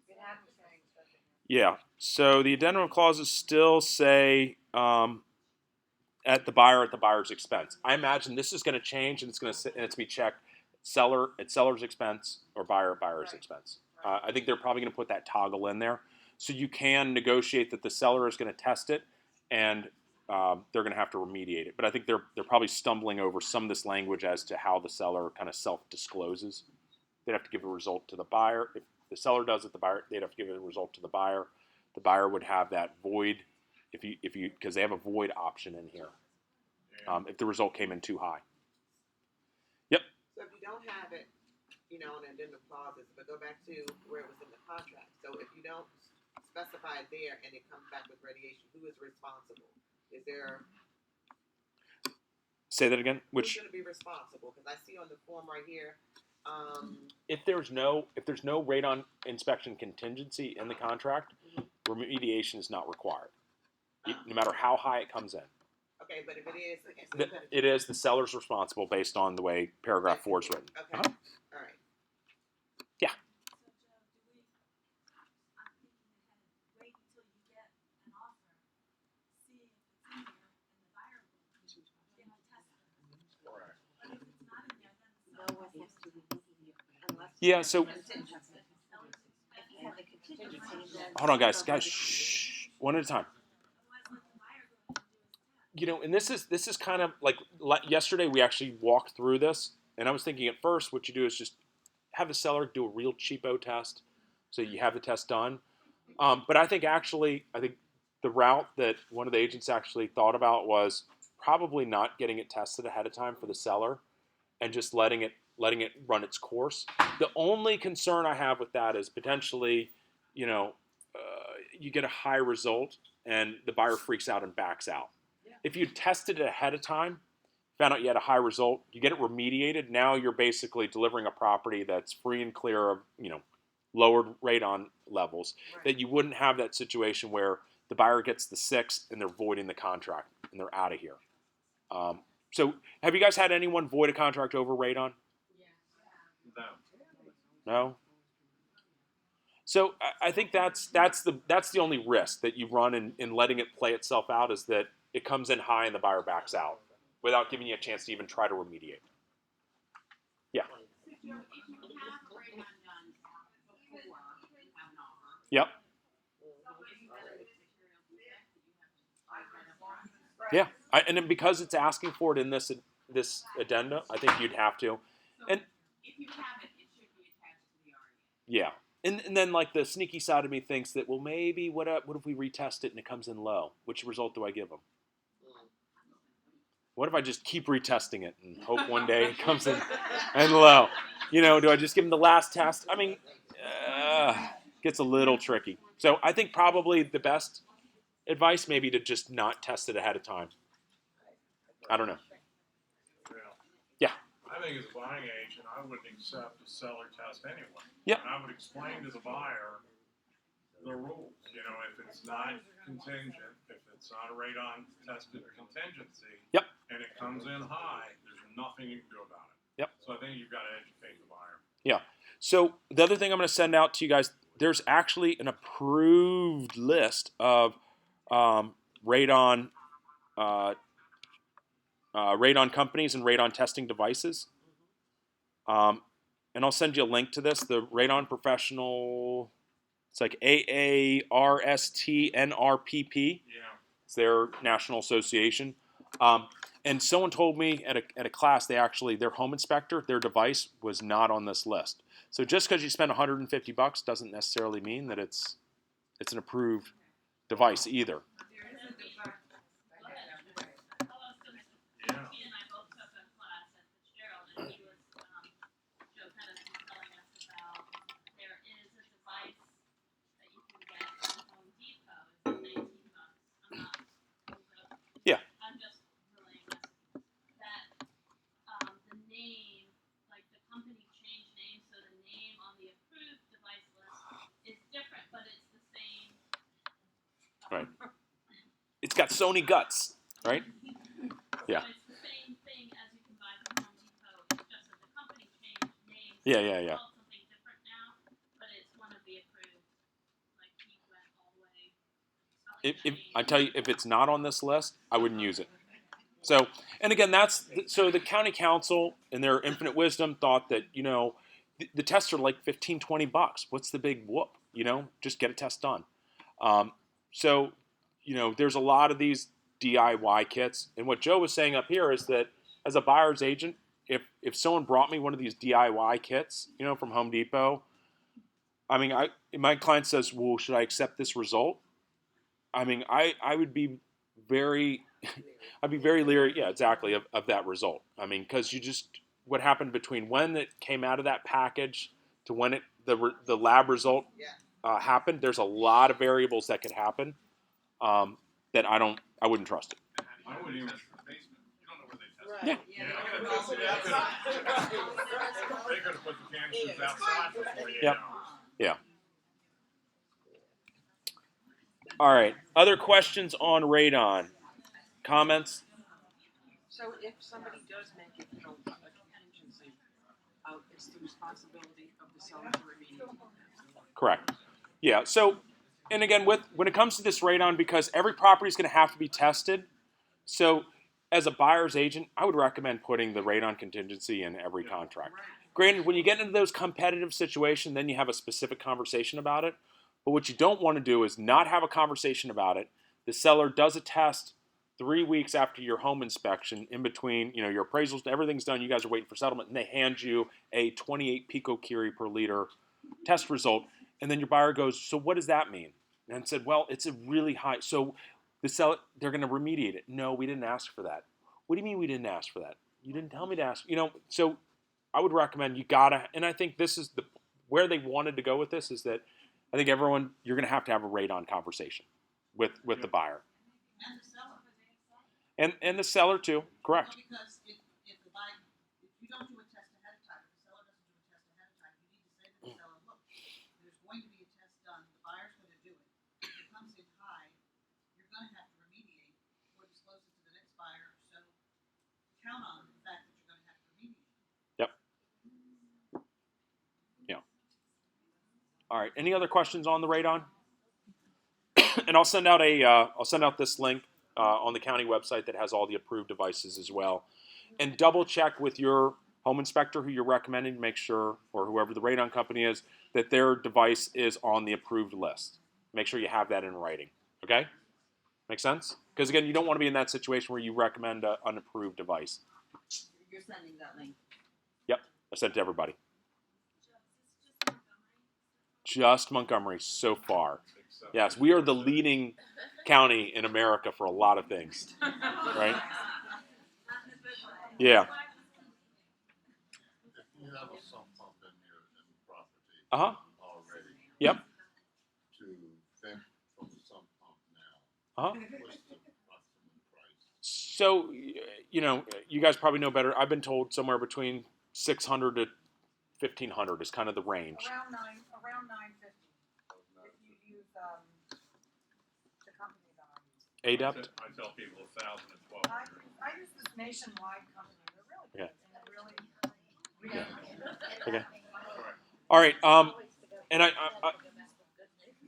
It hadn't changed, I think. Yeah, so the addendum of clauses still say at the buyer's expense. I imagine this is going to change and it's going to be checked seller at seller's expense or buyer at buyer's expense. I think they're probably going to put that toggle in there, so you can negotiate that the seller is going to test it and they're going to have to remediate it. But I think they're probably stumbling over some of this language as to how the seller kind of self-discloses. They'd have to give a result to the buyer. If the seller does it, they'd have to give a result to the buyer. The buyer would have that void because they have a void option in here. If the result came in too high. Yep. So if you don't have it, an addendum clauses, but go back to where it was in the contract. So if you don't specify it there and it comes back with radiation, who is responsible? Is there? Say that again. Who's going to be responsible? Because I see on the form right here. If there's no radon inspection contingency in the contract, remediation is not required, no matter how high it comes in. Okay, but if it is, It is the seller's responsible based on the way paragraph 4 is written. Okay, all right. Yeah. So Joe, I'm thinking ahead, wait until you get an offer, see if it's in there, and the buyer will test it. Correct. But if it's not in there, then the No seller one will has to remediate unless. Yeah. So If you have the contingency, then. hold on, guys. Shh. One at a time. otherwise let the buyer go ahead and do his test. And this is kind of like yesterday we actually walked through this, and I was thinking at first what you do is just have the seller do a real cheapo test, so you have the test done. But I think the route that one of the agents actually thought about was probably not getting it tested ahead of time for the seller, and just letting it run its course. The only concern I have with that is potentially, you get a high result and the buyer freaks out and backs out. If you tested it ahead of time, found out you had a high result, you get it remediated. Now you're basically delivering a property that's free and clear of lowered radon levels. Right. That you wouldn't have that situation where the buyer gets the 6 and they're voiding the contract and they're out of here. So have you guys had anyone void a contract over radon? No. No. So I think that's the only risk that you run in letting it play itself out, is that it comes in high and the buyer backs out without giving you a chance to even try to remediate. Yeah. If you have radon done before you have an offer, Yep. Yeah. And then because it's asking for it in this addenda, I think you'd have to. And if you have it, it should be attached to the REA. yeah. And then like the sneaky side of me thinks that, well, maybe what if we retest it and it comes in low? Which result do I give them? What if I just keep retesting it and hope one day it comes in and low? Do I just give them the last test? I mean, gets a little tricky. So I think probably the best advice maybe to just not test it ahead of time. I don't know. Yeah. I think as a buying agent, I wouldn't accept a seller test anyway. Yep. And I would explain to the buyer the rules. If it's not contingent, if it's not a radon tested contingency, Yep. and it comes in high, there's nothing you can do about it. Yep. So I think you've got to educate the buyer. Yeah. So the other thing I'm going to send out to you guys, there's actually an approved list of radon radon companies and radon testing devices. And I'll send you a link to this. The Radon Professional, it's like AARSTNRPP. Yeah. It's their national association. And someone told me at a class, their home inspector, their device was not on this list. So just because you spend $150 doesn't necessarily mean that it's an approved device either. Yeah. He and I both took a class at Fitzgerald, and he was, Joe Kennedy was telling us about there is a device that you can get from Home Depot. It's $19. Yeah. I'm just relaying this. That the name, like the company changed names, so the name on the approved device list is different, but it's the same. Right. It's got Sony guts, right? Yeah. So it's the same thing as you can buy from Home Depot, it's just that the company changed names. Yeah. It's called something different now, but it's one of the approved. Like he went all the way. If I tell you, if it's not on this list, I wouldn't use it. So, and again, so the county council in their infinite wisdom thought that, the tests are like $15, $20. What's the big whoop? Just get a test done. So, there's a lot of these DIY kits. And what Joe was saying up here is that as a buyer's agent, if someone brought me one of these DIY kits, from Home Depot, I mean, my client says, well, should I accept this result? I mean, I would be very, I'd be very leery, yeah, exactly, of that result. I mean, because what happened between when it came out of that package to when the lab result happened, there's a lot of variables that could happen that I wouldn't trust it. I wouldn't even test the basement. You don't know where they test it. Yeah. They could have put the canisters outside for 48 Yep. hours. Yeah. All right. Other questions on radon? Comments? So if somebody does make it, a contingency, it's the responsibility of the seller to remediate. Correct. Yeah. So, and again, when it comes to this radon, because every property is going to have to be tested, so as a buyer's agent, I would recommend putting the radon contingency in every contract. Granted, when you get into those competitive situations, then you have a specific conversation about it. But what you don't want to do is not have a conversation about it. The seller does a test, 3 weeks after your home inspection, in between, your appraisals, everything's done, you guys are waiting for settlement, and they hand you a 28 picocurie per liter test result, and then your buyer goes, so what does that mean? And I said, well, it's a really high, so they're going to remediate it. No, we didn't ask for that. What do you mean we didn't ask for that? You didn't tell me to ask. So I would recommend and I think this is where they wanted to go with this is that I think you're going to have a radon conversation with the buyer. And the seller. And the seller too, correct. Well, because if you don't do a test ahead of time, if the seller doesn't do a test ahead of time, you need to say to the seller, look, there's going to be a test done, the buyer's gonna do it. If it comes in high, you're gonna have to remediate or disclose it to the next buyer, so count on the fact that you're gonna have to remediate. Yep. Yeah. All right. Any other questions on the radon? And I'll send out this link on the county website that has all the approved devices as well. And double check with your home inspector who you're recommending to make sure, or whoever the radon company is, that their device is on the approved list. Make sure you have that in writing. Okay? Make sense? Because again, you don't want to be in that situation where you recommend an unapproved device. You're sending that link. Yep. I sent it to everybody. Just Montgomery so far. Yes, we are the leading county in America for a lot of things, right? Yeah. If you have a sump pump in your property already. Yep. To vent from the sump pump now. Uh-huh. What's the approximate price? So, you guys probably know better. I've been told somewhere between $600 to $1,500 is kind of the range. Around $950. If you use the company that I use. Indepth? I tell people 1,000 and 1,200. I use this nationwide company. They're really good. Okay. And they're really Okay. All right. And I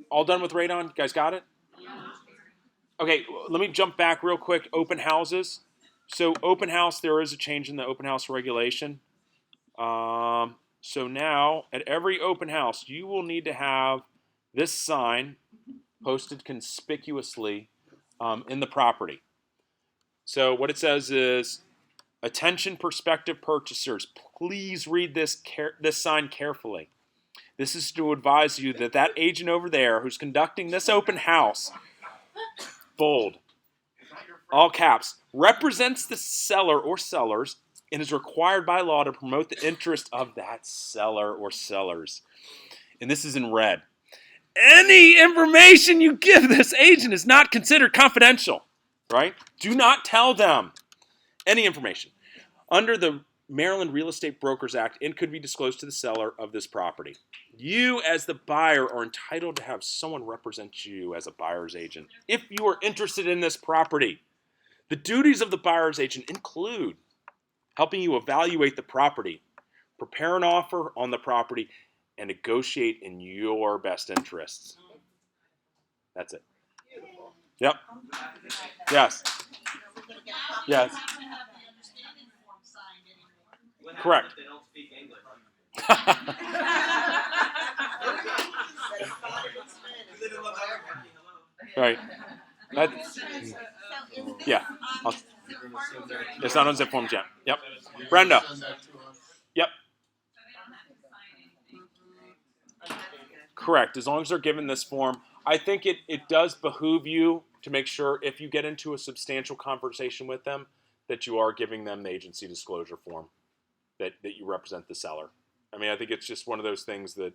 all done with radon? You guys got it? Okay. Let me jump back real quick. Open houses. So open house, there is a change in the open house regulation. So now at every open house, you will need to have this sign posted conspicuously in the property. So what it says is, attention prospective purchasers, please read this sign carefully. This is to advise you that agent over there who's conducting this open house, bold, all caps, represents the seller or sellers and is required by law to promote the interest of that seller or sellers. And this is in red. Any information you give this agent is not considered confidential, right? Do not tell them any information. Under the Maryland Real Estate Brokers Act, it could be disclosed to the seller of this property. You, as the buyer, are entitled to have someone represent you as a buyer's agent if you are interested in this property. The duties of the buyer's agent include helping you evaluate the property, prepare an offer on the property, and negotiate in your best interests. That's it. Yep. Yes. Yes. Correct. They don't speak English. Right. Yeah. It's not on zip forms yet. Yep. Brenda. Yep. Correct. As long as they're given this form, I think it does behoove you to make sure if you get into a substantial conversation with them that you are giving them the agency disclosure form, that you represent the seller. I mean, I think it's just one of those things that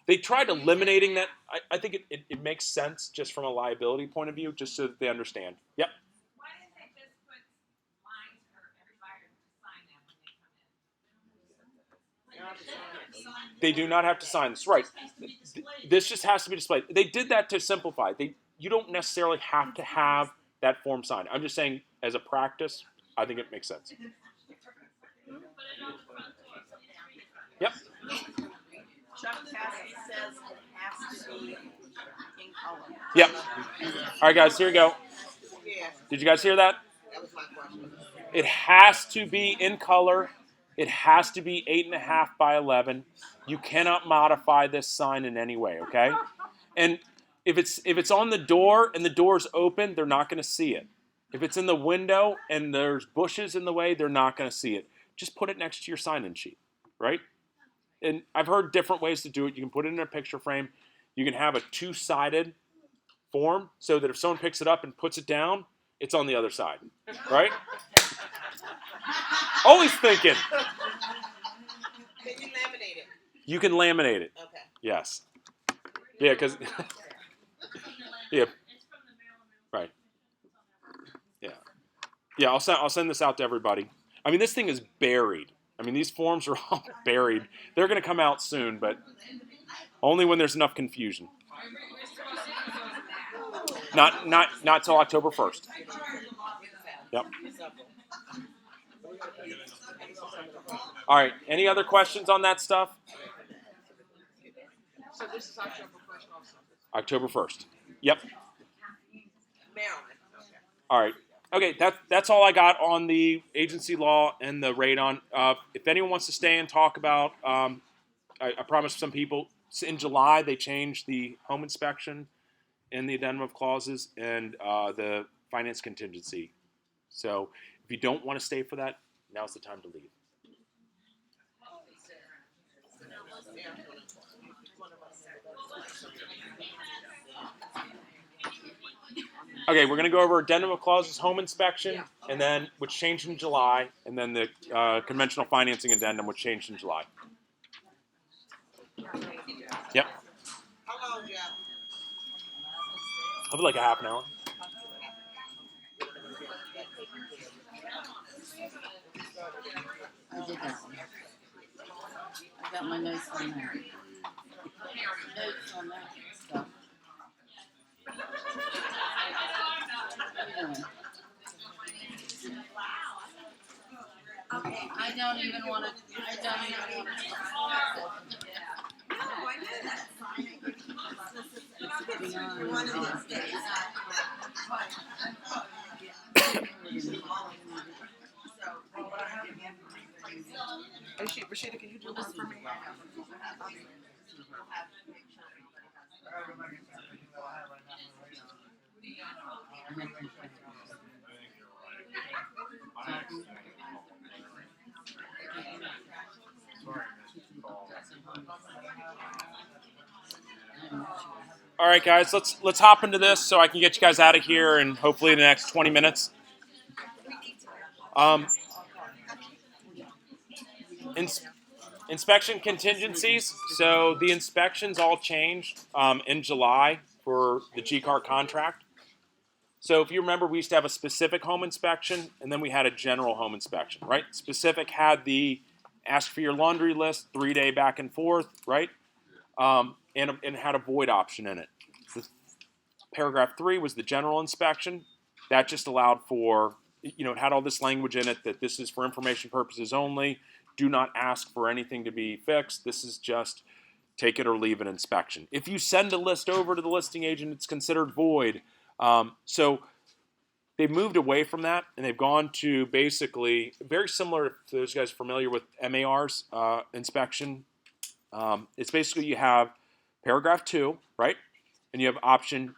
they tried eliminating that. I think it makes sense just from a liability point of view, just so that they understand. Yep. Why didn't they just put lines for every buyer to sign that when they come in? They do not have to sign this. Right. This just has to be displayed. They did that to simplify. You don't necessarily have to have that form signed. I'm just saying, as a practice, I think it makes sense. Yep. Chuck Cassidy says it has to be in color. Yep. All right, guys, here we go. Yeah, Did you guys hear that? that was my question. It has to be in color. It has to be 8.5 by 11. You cannot modify this sign in any way, okay? And if it's on the door and the door's open, they're not going to see it. If it's in the window and there's bushes in the way, they're not going to see it. Just put it next to your sign-in sheet, right? And I've heard different ways to do it. You can put it in a picture frame. You can have a two-sided form so that if someone picks it up and puts it down, it's on the other side, right? Always thinking. Can you laminate it? You can laminate it. Okay. Yes. Yeah, because yeah, right. Yeah, yeah. I'll send this out to everybody. I mean, this thing is buried. I mean, these forms are all buried. They're going to come out soon, but only when there's enough confusion. Not till October 1st. Yep. All right. Any other questions on that stuff? So this is October 1st also. October 1st. Yep. Maryland. Okay. All right. Okay, that's all I got on the agency law and the radon. If anyone wants to stay and talk about, I promised some people in July they changed the home inspection and the addendum of clauses and the finance contingency. So if you don't want to stay for that, now's the time to leave. Okay, we're going to go over addendum of clauses, home inspection, and then which changed in July, and then the conventional financing addendum, which changed in July. Yep. How long, Jeff? Probably like a half an hour. I did that one. I got my notes on that. Notes on that stuff. What are you doing? I don't even want to. No, I know that sign. One of these days. Hey, Rashida, can you do one for me? All right, guys, let's hop into this so I can get you guys out of here and hopefully in the next 20 minutes. Inspection contingencies. So the inspections all changed in July for the G-Car contract. So if you remember, we used to have a specific home inspection, and then we had a general home inspection, right? Specific had the ask for your laundry list, 3-day back and forth, right? And had a void option in it. The paragraph 3 was the general inspection. That just allowed for, it had all this language in it that this is for information purposes only. Do not ask for anything to be fixed. This is just take it or leave it inspection. If you send a list over to the listing agent, it's considered void. So they've moved away from that, and they've gone to basically very similar to those guys familiar with MAR's inspection. It's basically you have paragraph 2, right? And you have option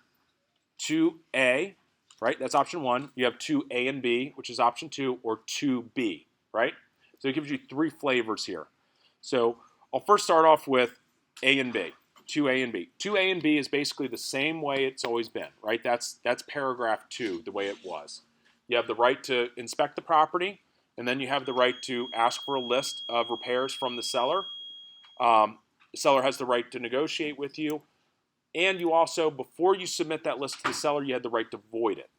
2A, right? That's option 1. You have 2A and B, which is option 2, or 2B, right? So it gives you 3 flavors here. So I'll first start off with A and B, 2A and B. 2A and B is basically the same way it's always been, right? That's paragraph 2, the way it was. You have the right to inspect the property, and then you have the right to ask for a list of repairs from the seller. The seller has the right to negotiate with you. And you also, before you submit that list to the seller, you had the right to void it,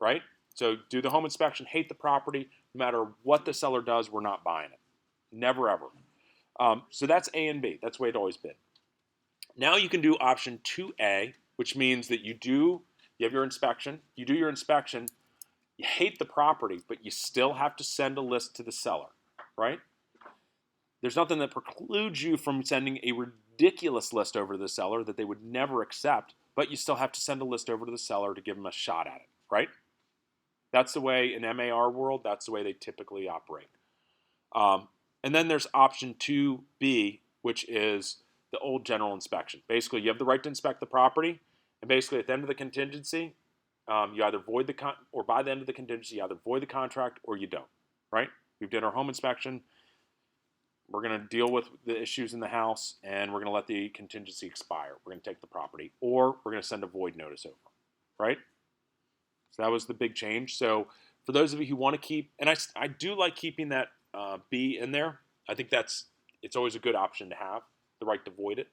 right? So do the home inspection, hate the property, no matter what the seller does, we're not buying it. Never, ever. So that's A and B. That's the way it's always been. Now you can do option 2A, which means that you have your inspection, you do your inspection, you hate the property, but you still have to send a list to the seller, right? There's nothing that precludes you from sending a ridiculous list over to the seller that they would never accept, but you still have to send a list over to the seller to give them a shot at it, right? That's the way in MAR world, that's the way they typically operate. And then there's option 2B, which is the old general inspection. Basically, you have the right to inspect the property, and basically at the end of the contingency, You either void or by the end of the contingency, you either void the contract or you don't, right? We've done our home inspection. We're going to deal with the issues in the house, and we're going to let the contingency expire. We're going to take the property, or we're going to send a void notice over, right? So that was the big change. So for those of you who want to keep, and I do like keeping that B in there. I think it's always a good option to have, the right to void it.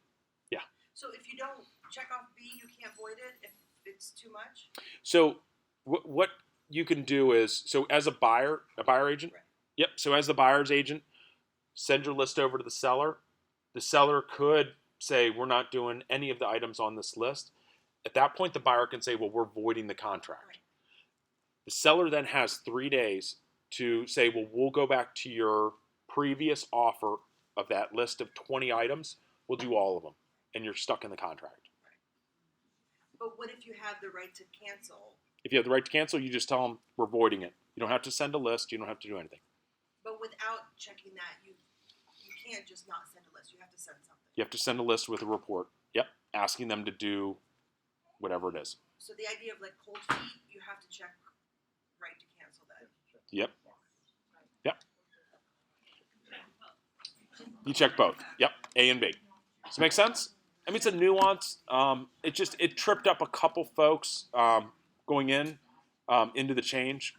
Yeah. So if you don't check off B, you can't void it if it's too much? So what you can do is, so as a buyer agent, Right. Yep. So as the buyer's agent, send your list over to the seller. The seller could say, we're not doing any of the items on this list. At that point, the buyer can say, well, we're voiding the contract. Right. The seller then has 3 days to say, well, we'll go back to your previous offer of that list of 20 items. We'll do all of them. And you're stuck in the contract. But what if you have the right to cancel? If you have the right to cancel, you just tell them we're voiding it. You don't have to send a list. You don't have to do anything. But without checking that, you can't just not send a list. You have to send something. You have to send a list with a report. Yep. Asking them to do whatever it is. So the idea of like cold feet, you have to check right to cancel that. Yep. Yep. You check both. Yep. A and B. Does it make sense? I mean, it's a nuance. It tripped up a couple folks going into the change.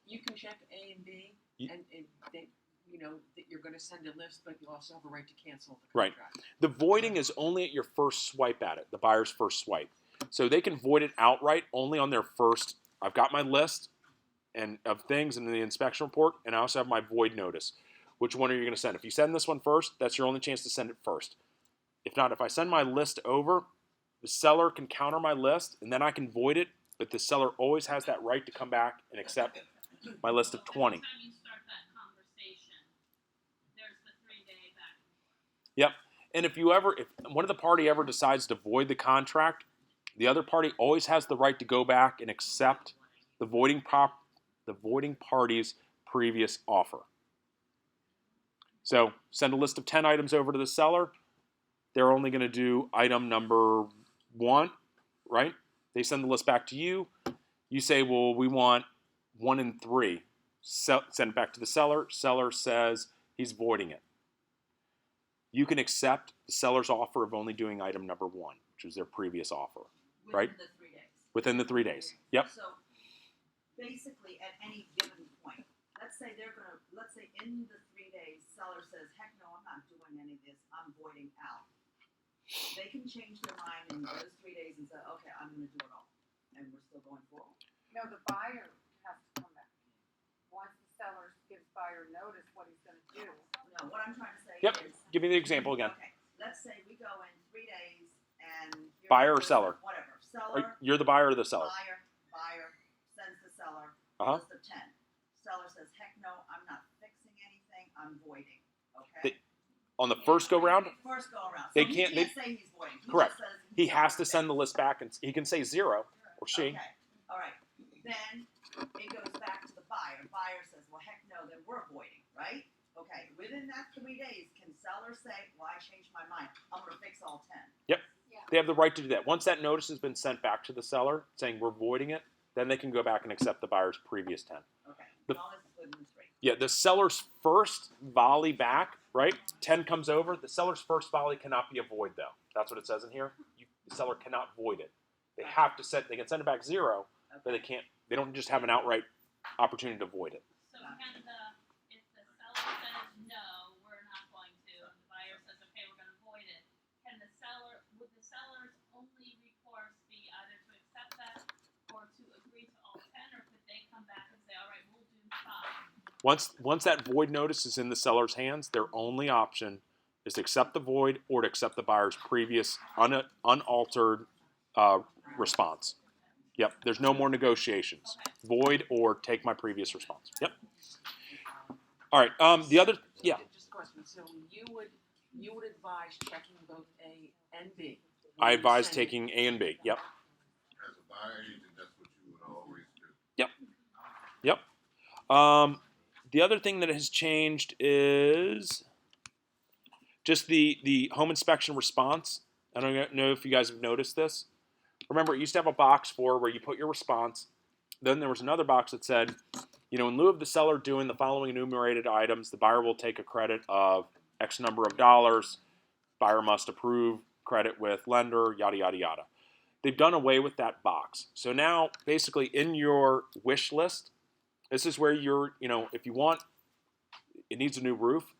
You can check A and B, and they, that you're going to send a list, but you also have a right to cancel the Right. contract. The voiding is only at your first swipe at it, the buyer's first swipe. So they can void it outright only on their first. I've got my list and of things in the inspection report, and I also have my void notice. Which one are you going to send? If you send this one first, that's your only chance to send it first. If not, if I send my list over, the seller can counter my list, and then I can void it, but the seller always has that right to come back and accept my list of 20. Every time you start that conversation, there's the 3-day back and forth. Yep. And if one of the party ever decides to void the contract, the other party always has the right to go back and accept the voiding party's previous offer. So send a list of 10 items over to the seller. They're only going to do item number 1, right? They send the list back to you. You say, well, we want 1 and 3. Send it back to the seller. Seller says he's voiding it. You can accept the seller's offer of only doing item number 1, which was their previous offer, right? Within the 3 days. Within the 3 days. Yep. So basically, at any given point, let's say in the 3 days, seller says, heck no, I'm not doing any of this, I'm voiding out. They can change their mind in those 3 days and say, okay, I'm gonna do it all, and we're still going forward. No, the buyer has to come back. Once the seller gives buyer notice what he's gonna do. No, what I'm trying to say Yep. is. Give me the example again. Okay, let's say we go in 3 days and. here's Buyer or the list seller? of Whatever, seller. You're the buyer or the seller? Buyer sends the seller Uh-huh. a list of 10. Seller says, heck no, I'm not fixing anything, I'm voiding, okay? On the first go round, First go around. They So he can't- can't say he's voiding. He correct. just says He he's has to not send the list back, and he can say 0, or she. Okay, all right. Then it goes back to the buyer. Buyer says, well, heck no, then we're voiding, right? Okay, within that 3 days, can seller say, well, I changed my mind, I'm gonna fix all 10? They have the right to do that. Once that notice has been sent back to the seller saying we're voiding it, then they can go back and accept the buyer's previous 10. Okay, The- as long as it's within the 3. Yeah, the seller's first volley back, right? 10 comes over. The seller's first volley cannot be a void, though. That's what it says in here. The seller cannot void it. They have to they can send it back 0, but they don't just have an outright opportunity to void it. So if the seller says no, we're not going to, and the buyer says, okay, we're gonna void it, would the seller's only recourse be either to accept that or to agree to all 10, or could they come back and say, all right, we'll do 5? Once that void notice is in the seller's hands, their only option is to accept the void or to accept the buyer's previous unaltered response. Yep, there's no more negotiations. Void or take my previous response. Yep. All right. The other, yeah. Just a question. So you would advise checking both A and B. I advise taking A and B. Yep. As a buyer agent, that's what you would always do. Yep. The other thing that has changed is just the home inspection response. I don't know if you guys have noticed this. remember, it used to have a box for where you put your response. Then there was another box that said, in lieu of the seller doing the following enumerated items, the buyer will take a credit of X number of dollars. Buyer must approve credit with lender, yada, yada, yada. They've done away with that box. So now, basically, in your wish list, this is where you're, if you want, it needs a new roof,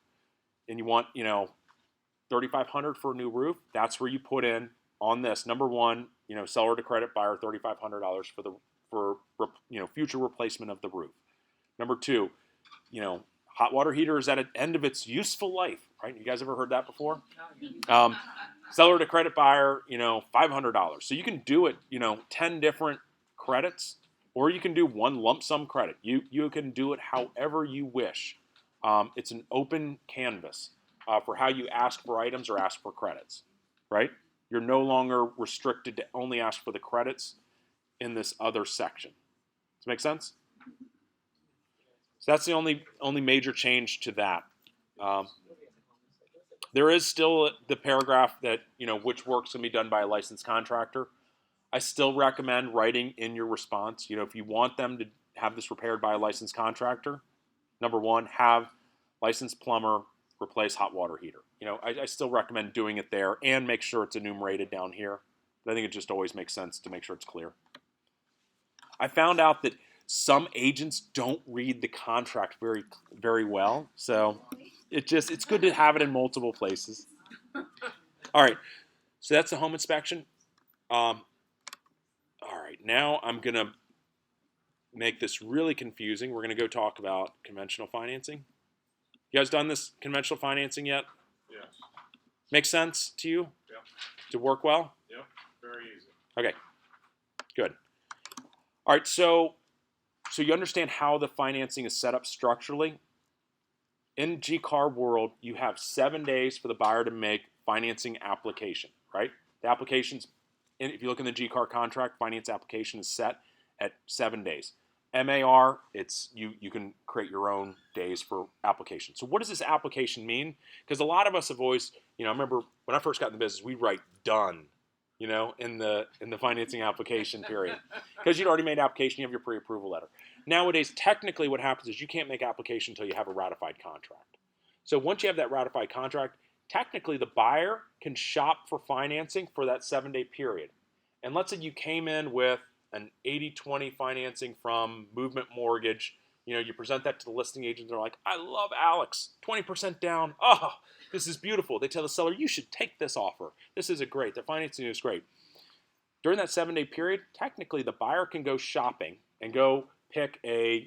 and you want, $3,500 for a new roof, that's where you put in on this. Number one, seller to credit buyer $3,500 for future replacement of the roof. Number two, hot water heater is at an end of its useful life, right? You guys ever heard that before? Seller to credit buyer, $500. So you can do it, 10 different credits, or you can do one lump sum credit. You can do it however you wish. It's an open canvas for how you ask for items or ask for credits, right? You're no longer restricted to only ask for the credits in this other section. Does that make sense? So that's the only major change to that. There is still the paragraph that, which work's going to be done by a licensed contractor. I still recommend writing in your response, if you want them to have this repaired by a licensed contractor, number one, have licensed plumber replace hot water heater. I still recommend doing it there and make sure it's enumerated down here. But I think it just always makes sense to make sure it's clear. I found out that some agents don't read the contract very, very well. So it's good to have it in multiple places. All right. So that's the home inspection. All right. Now I'm going to make this really confusing. We're going to go talk about conventional financing. You guys done this conventional financing yet? Yes. Make sense to you? Yep. To work well? Yep. Very easy. Okay. Good. All right. So you understand how the financing is set up structurally. In G-Car world, you have 7 days for the buyer to make financing application, right? The application's, if you look in the G-Car contract, finance application is set at 7 days. MAR, it's you can create your own days for application. So what does this application mean? Because a lot of us have always, I remember when I first got in the business, we write done, in the financing application period. Because you'd already made application, you have your pre-approval letter. Nowadays, technically what happens is you can't make application until you have a ratified contract. So once you have that ratified contract, technically the buyer can shop for financing for that 7-day period. And let's say you came in with an 80-20 financing from Movement Mortgage. You present that to the listing agent. They're like, I love Alex, 20% down. Oh, this is beautiful. They tell the seller, you should take this offer. This is great. The financing is great. During that 7-day period, technically the buyer can go shopping and go pick a,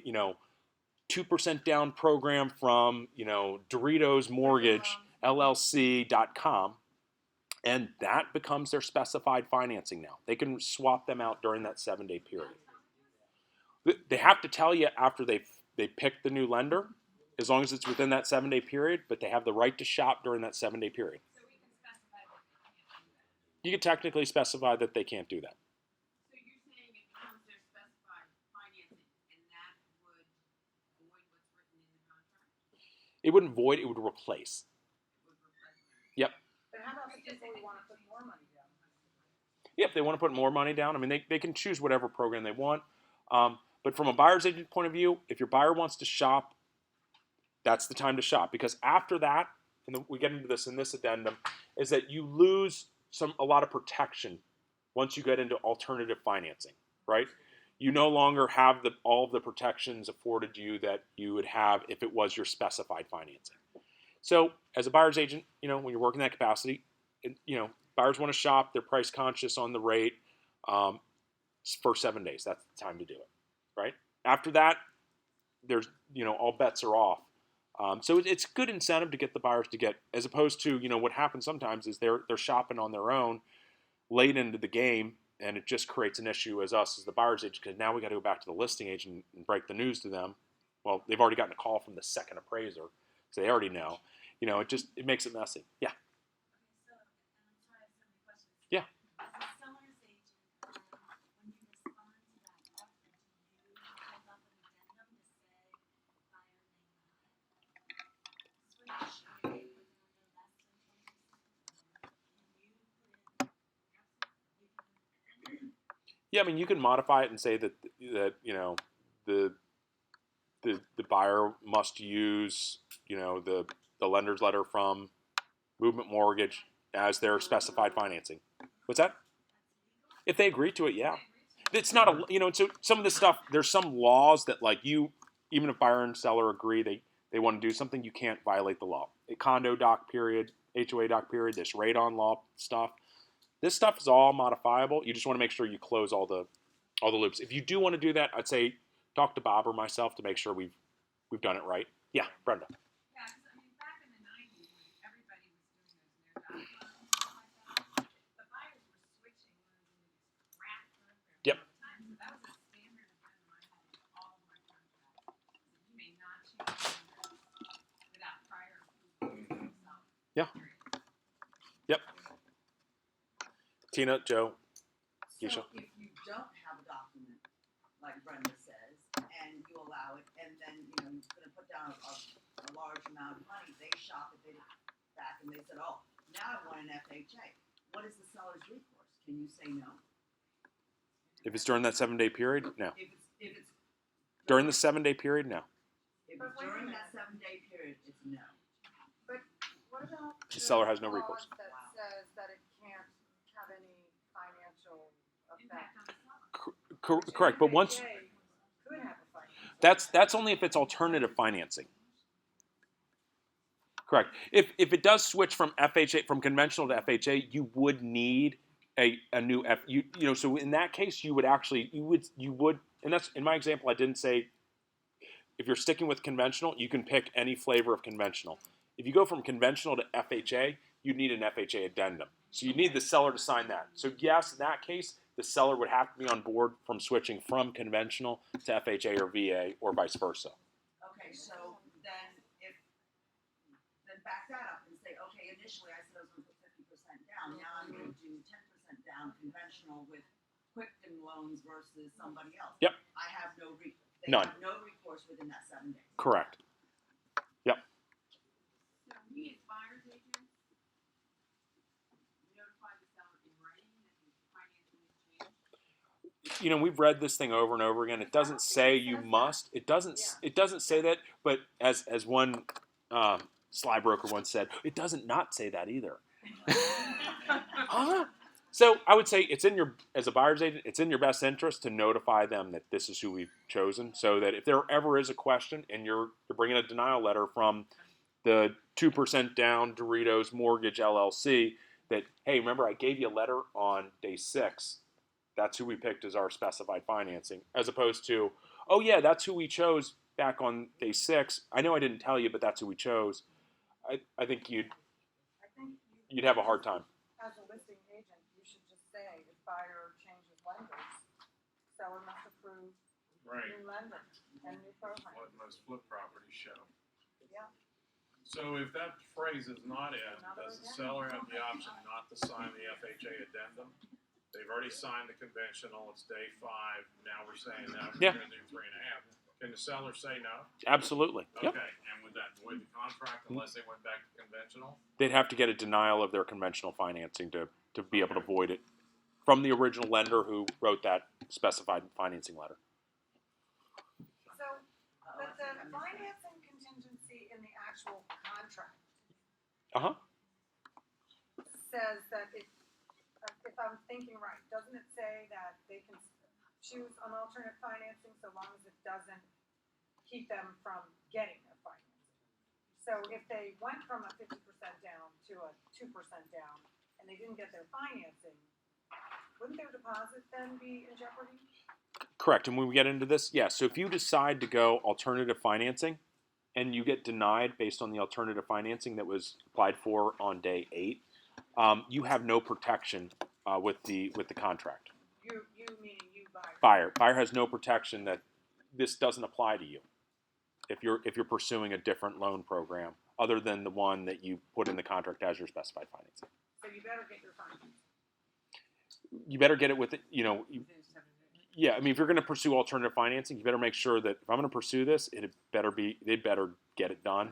2% down program from, Doritos Mortgage LLC.com. And that becomes their specified financing now. They can swap them out during that 7-day period. They have to tell you after they pick the new lender, as long as it's within that 7-day period, but they have the right to shop during that 7-day period. So we can specify that they can't do that. You can technically specify that they can't do that. So you're saying it becomes their specified financing, and that would void what's written in the contract? It wouldn't void, it would replace. It would replace that? Yep. But how about the people who wanna put more money down? Yeah, if they want to put more money down, I mean, they can choose whatever program they want. But from a buyer's agent point of view, if your buyer wants to shop, that's the time to shop. Because after that, and we get into this in this addendum, is that you lose a lot of protection once you get into alternative financing, right? You no longer have all of the protections afforded you that you would have if it was your specified financing. So as a buyer's agent, when you're working that capacity, buyers want to shop, they're price conscious on the rate for 7 days. That's the time to do it, right? After that, there's, all bets are off. So it's good incentive to get the buyers to get, as opposed to, what happens sometimes is they're shopping on their own late into the game, and it just creates an issue as the buyer's agent, because now we got to go back to the listing agent and break the news to them. Well, they've already gotten a call from the second appraiser, so they already know. It makes it messy. Yeah. Okay, so, and I'm sorry I have so many questions. Yeah. As a seller's agent, when you respond to that offer, do you type up an addendum to say buyer may not switch or pay within no less than 20%? Can you put in, you can Yeah, I mean, you can modify it and say that you know the buyer must use the lender's letter from Movement Mortgage as their specified financing. What's that? If they agree to it, yeah. It's not so some of this stuff. There's some laws that even if buyer and seller agree they want to do something, you can't violate the law. A condo doc period, HOA doc period, this radon law stuff. This stuff is all modifiable. You just want to make sure you close all the loops. If you do want to do that, I'd say talk to Bob or myself to make sure we've done it right. Yeah, Brenda. Yeah, because I mean, back in the '90s when everybody was doing those near doc loans and stuff like that, the buyers were switching loans into these crap programs Yep. all the time. So that was a standard addendum I had in all of my contracts. You may not change lenders without prior approval from the seller. Yeah. Yep. Tina, Joe, So Keisha. if you don't have a document, like Brenda says, and you allow it, and then, you're gonna put down a large amount of money, they shop it, they back, and they said, oh, now I want an FHA. What is the seller's recourse? Can you say no? If it's during that 7-day period, no. If it's. During the 7-day period, no. If it's during that 7-day period, it's no. But what about The seller has no recourse. clause that says that it can't have any financial effect? Impact on the seller. Correct, but once FHA could have a financial. that's only if it's alternative financing. Correct. If it does switch from from conventional to FHA, you would need a new so in that case you would and that's in my example I didn't say if you're sticking with conventional, you can pick any flavor of conventional. If you go from conventional to FHA, you need an FHA addendum. So you need the seller to sign that. So yes, in that case, the seller would have to be on board from switching from conventional to FHA or VA or vice versa. Okay, so then back that up and say, okay, initially I said I was gonna put 50% down, now I'm gonna do 10% down conventional with Quicken loans versus somebody else. Yep. I have no recourse. They None. have no recourse within that 7 days. Correct. Yep. So we as buyer's agents notify the seller in writing that the financing has changed. We've read this thing over and over again. It doesn't say you must. It doesn't say that. But as one sly broker once said, it doesn't not say that either. Huh? So I would say as a buyer's agent, it's in your best interest to notify them that this is who we've chosen, so that if there ever is a question and you're bringing a denial letter from the 2% down Doritos Mortgage LLC, that hey, remember I gave you a letter on day 6. That's who we picked as our specified financing, as opposed to, oh yeah, that's who we chose back on day 6. I know I didn't tell you, but that's who we chose. I think you'd have a hard time. As a listing agent, you should just say if buyer changes lenders, seller must approve Right. new lender and new program. What most flip properties show. Yeah. So if that phrase is not in, Another does the addendum. seller have the option not to sign the FHA addendum? They've already signed the conventional, it's day 5, now we're saying no, Yeah. we're gonna do 3.5. Can the seller say no? Absolutely. Okay, Yep. and would that void the contract unless they went back to conventional? They'd have to get a denial of their conventional financing to be able to void it from the original lender who wrote that specified financing letter. So, but the financing contingency in the actual contract Uh-huh. says that if I'm thinking right, doesn't it say that they can choose an alternate financing so long as it doesn't keep them from getting their financing? So if they went from a 50% down to a 2% down and they didn't get their financing, wouldn't their deposit then be in jeopardy? Correct. And when we get into this, yeah. So if you decide to go alternative financing and you get denied based on the alternative financing that was applied for on day 8, you have no protection with the contract. You meaning you Buyer has no protection that this doesn't apply to you if you're pursuing a different loan program other than the one that you put in the contract as your specified financing. So you better get your financing. You better get it with it. Yeah. I mean, if you're going to pursue alternative financing, you better make sure that if I'm going to pursue this, they'd better get it done,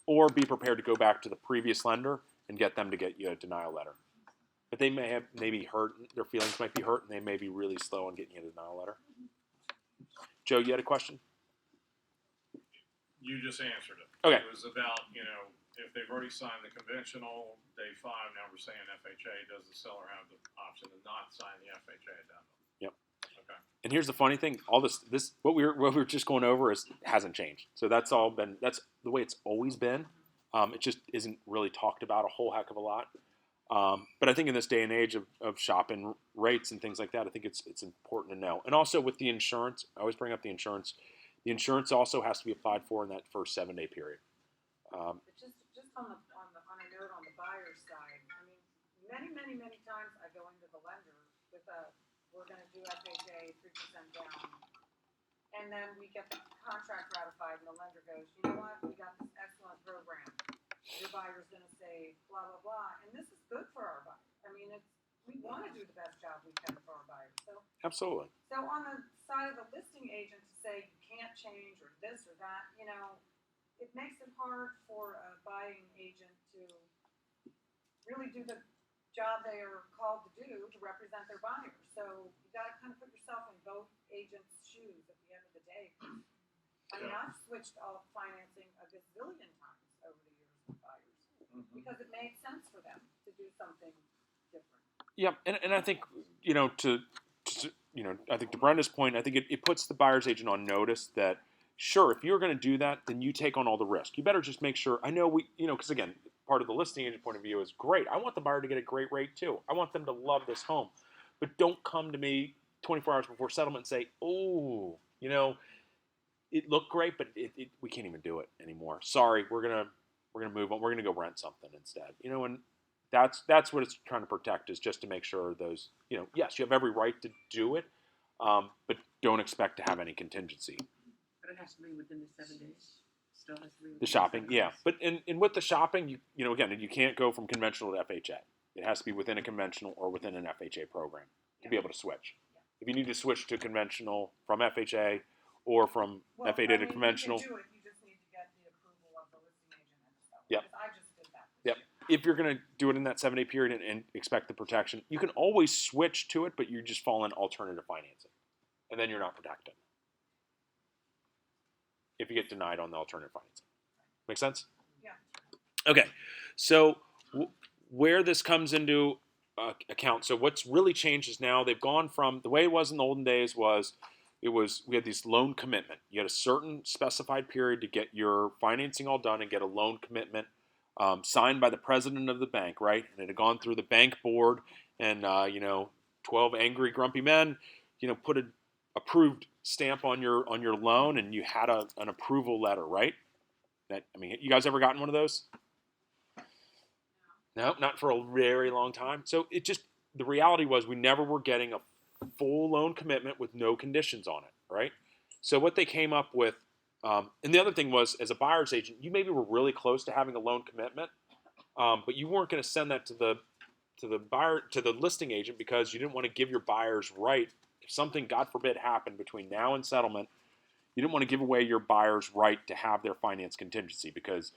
or be prepared to go back to the previous lender and get them to get you a denial letter. but they may have maybe hurt, their feelings might be hurt, and they may be really slow on getting you a denial letter. Joe, you had a question? You just answered it. Okay. It was about, if they've already signed the conventional, day 5, now we're saying FHA, does the seller have the option to not sign the FHA addendum? Yep. Okay. And here's the funny thing: all this what we were just going over hasn't changed. So that's the way it's always been. It just isn't really talked about a whole heck of a lot. But I think in this day and age of shopping rates and things like that, I think it's important to know. And also with the insurance, I always bring up the insurance. The insurance also has to be applied for in that first 7-day period. But just on a note on the buyer's side, I mean, many times I go into the lender with we're gonna do FHA 3% down. And then we get the contract ratified and the lender goes, you know what, we got this excellent program. Your buyer's gonna say blah, blah, blah, and this is good for our buyer. I mean, we wanna do the best job we can for our buyers, so. Absolutely. So on the side of the listing agent to say you can't change or this or that, it makes it hard for a buying agent to really do the job they are called to do to represent their buyers. So you gotta kind of put yourself in both agents' shoes at the end of the day. I mean, I've switched off financing a gazillion times over the years with buyers because it made sense for them to do something different. Yeah, and I think I think to Brenda's point, I think it puts the buyer's agent on notice that sure, if you're going to do that, then you take on all the risk. You better just make sure. I know because again, part of the listing agent point of view is great. I want the buyer to get a great rate too. I want them to love this home, but don't come to me 24 hours before settlement and say, oh, it looked great, but we can't even do it anymore. Sorry, we're gonna move on. We're gonna go rent something instead. And that's what it's trying to protect, is just to make sure those, yes, you have every right to do it, but don't expect to have any contingency. But it has to be within the 7 days. Still has to be within The shopping, 7 days. yeah, but in with the shopping, again, you can't go from conventional to FHA. It has to be within a conventional or within an FHA program to be able to switch. If you need to switch to conventional from FHA or from FHA to conventional, You can do it, you just need to get the approval of the listing agent and stuff. Yep. Because I just did that. Yep. If you're going to do it in that 7-day period and expect the protection, you can always switch to it, but you just fall in alternative financing, and then you're not protected if you get denied on the alternative financing. Make sense? Yeah. Okay. So where this comes into account, so what's really changed is now they've gone from the way it was in the olden days we had this loan commitment. You had a certain specified period to get your financing all done and get a loan commitment signed by the president of the bank, right? And it had gone through the bank board, and 12 angry, grumpy men, put an approved stamp on your loan, and you had an approval letter, right? You guys ever gotten one of those? No, not for a very long time. So the reality was we never were getting a full loan commitment with no conditions on it, right? So what they came up with, and the other thing was, as a buyer's agent, you maybe were really close to having a loan commitment, but you weren't going to send that to the listing agent because you didn't want to give your buyers right. If something, God forbid, happened between now and settlement, you didn't want to give away your buyer's right to have their finance contingency because,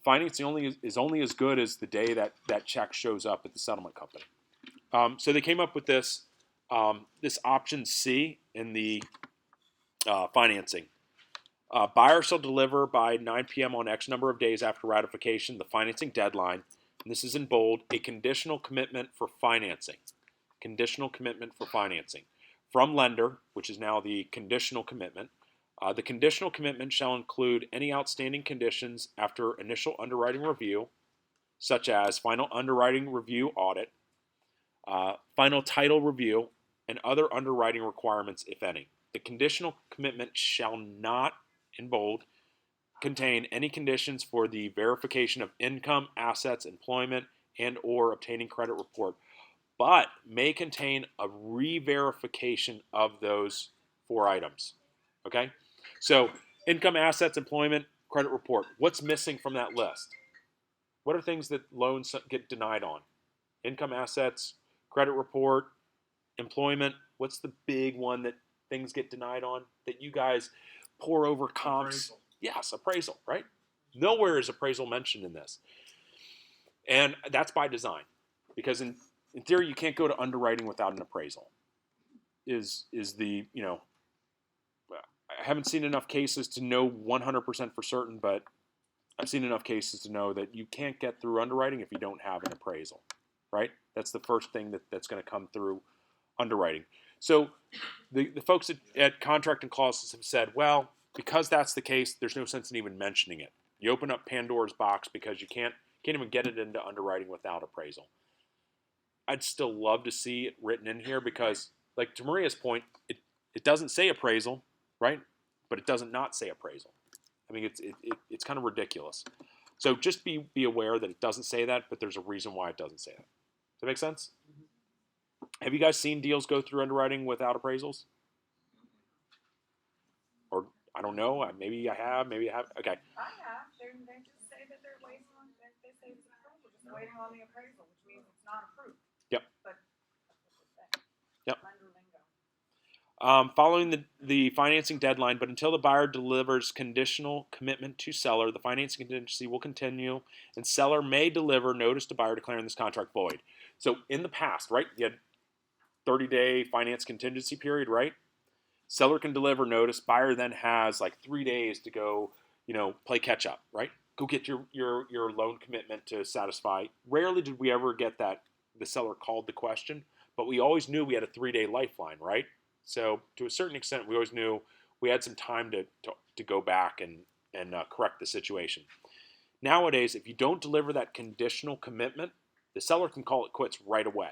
financing is only as good as the day that check shows up at the settlement company. So they came up with this option C in the financing. Buyer shall deliver by 9 p.m. on X number of days after ratification, the financing deadline, and this is in bold, a conditional commitment for financing. Conditional commitment for financing. From lender, which is now the conditional commitment. The conditional commitment shall include any outstanding conditions after initial underwriting review, such as final underwriting review audit, final title review, and other underwriting requirements, if any. The conditional commitment shall not, in bold, contain any conditions for the verification of income, assets, employment, and or obtaining credit report, but may contain a re-verification of those 4 items. Okay? So, income, assets, employment, credit report. What's missing from that list? What are things that loans get denied on? Income, assets, credit report, employment. What's the big one that things get denied on that you guys pour over comps? Appraisal. Yes, appraisal, right? Nowhere is appraisal mentioned in this. And that's by design because in theory you can't go to underwriting without an appraisal. Is the I haven't seen enough cases to know 100% for certain, but I've seen enough cases to know that you can't get through underwriting if you don't have an appraisal, right? That's the first thing that's going to come through underwriting. So the folks at Contract and Clauses have said, well, because that's the case, there's no sense in even mentioning it. You open up Pandora's box because you can't even get it into underwriting without appraisal. I'd still love to see it written in here because, like to Maria's point, it doesn't say appraisal, right? But it doesn't not say appraisal. I mean, it's kind of ridiculous. So just be aware that it doesn't say that, but there's a reason why it doesn't say that. Does that make sense? Have you guys seen deals go through underwriting without appraisals? Or I don't know. Maybe I have. Maybe I have. Okay. I have, they just say that they're waiting on, they say it's approved, we're just waiting on the appraisal, which means it's not approved. Yep. But that's what they say. Yep. Lender lingo. Following the financing deadline, but until the buyer delivers conditional commitment to seller, the financing contingency will continue, and seller may deliver notice to buyer declaring this contract void. So in the past, right, you had 30-day finance contingency period, right? Seller can deliver notice. Buyer then has like 3 days to go, play catch up, right? Go get your loan commitment to satisfy. Rarely did we ever get that the seller called the question, but we always knew we had a 3-day lifeline, right? So to a certain extent, we always knew we had some time to go back and correct the situation. Nowadays, if you don't deliver that conditional commitment, the seller can call it quits right away,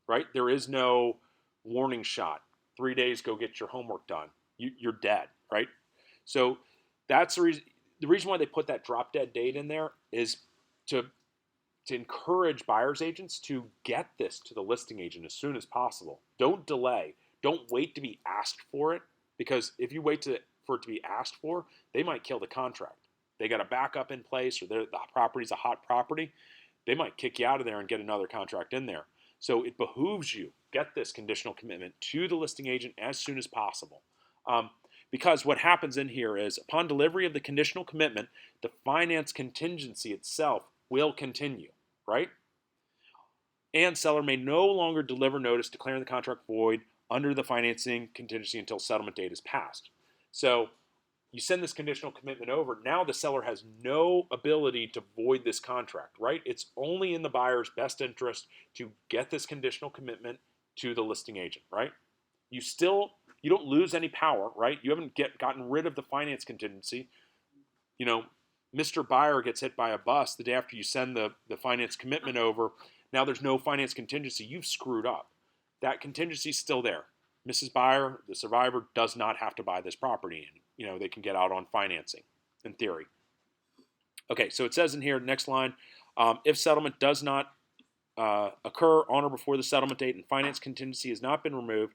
right? There is no warning shot. 3 days, go get your homework done. You're dead, right? So that's the reason. The reason why they put that drop dead date in there is to encourage buyer's agents to get this to the listing agent as soon as possible. Don't delay. Don't wait to be asked for it, because if you wait for it to be asked for, they might kill the contract. They got a backup in place, or the property's a hot property. They might kick you out of there and get another contract in there. So it behooves you get this conditional commitment to the listing agent as soon as possible. Because what happens in here is upon delivery of the conditional commitment, the finance contingency itself will continue, right? And seller may no longer deliver notice declaring the contract void under the financing contingency until settlement date is passed. So you send this conditional commitment over. Now the seller has no ability to void this contract, right? It's only in the buyer's best interest to get this conditional commitment to the listing agent, right? You don't lose any power, right? You haven't gotten rid of the finance contingency. Mr. Buyer gets hit by a bus the day after you send the finance commitment over. Now there's no finance contingency. You've screwed up. That contingency is still there. Mrs. Buyer, the survivor, does not have to buy this property. They can get out on financing, in theory. Okay, so it says in here, next line, if settlement does not occur on or before the settlement date and finance contingency has not been removed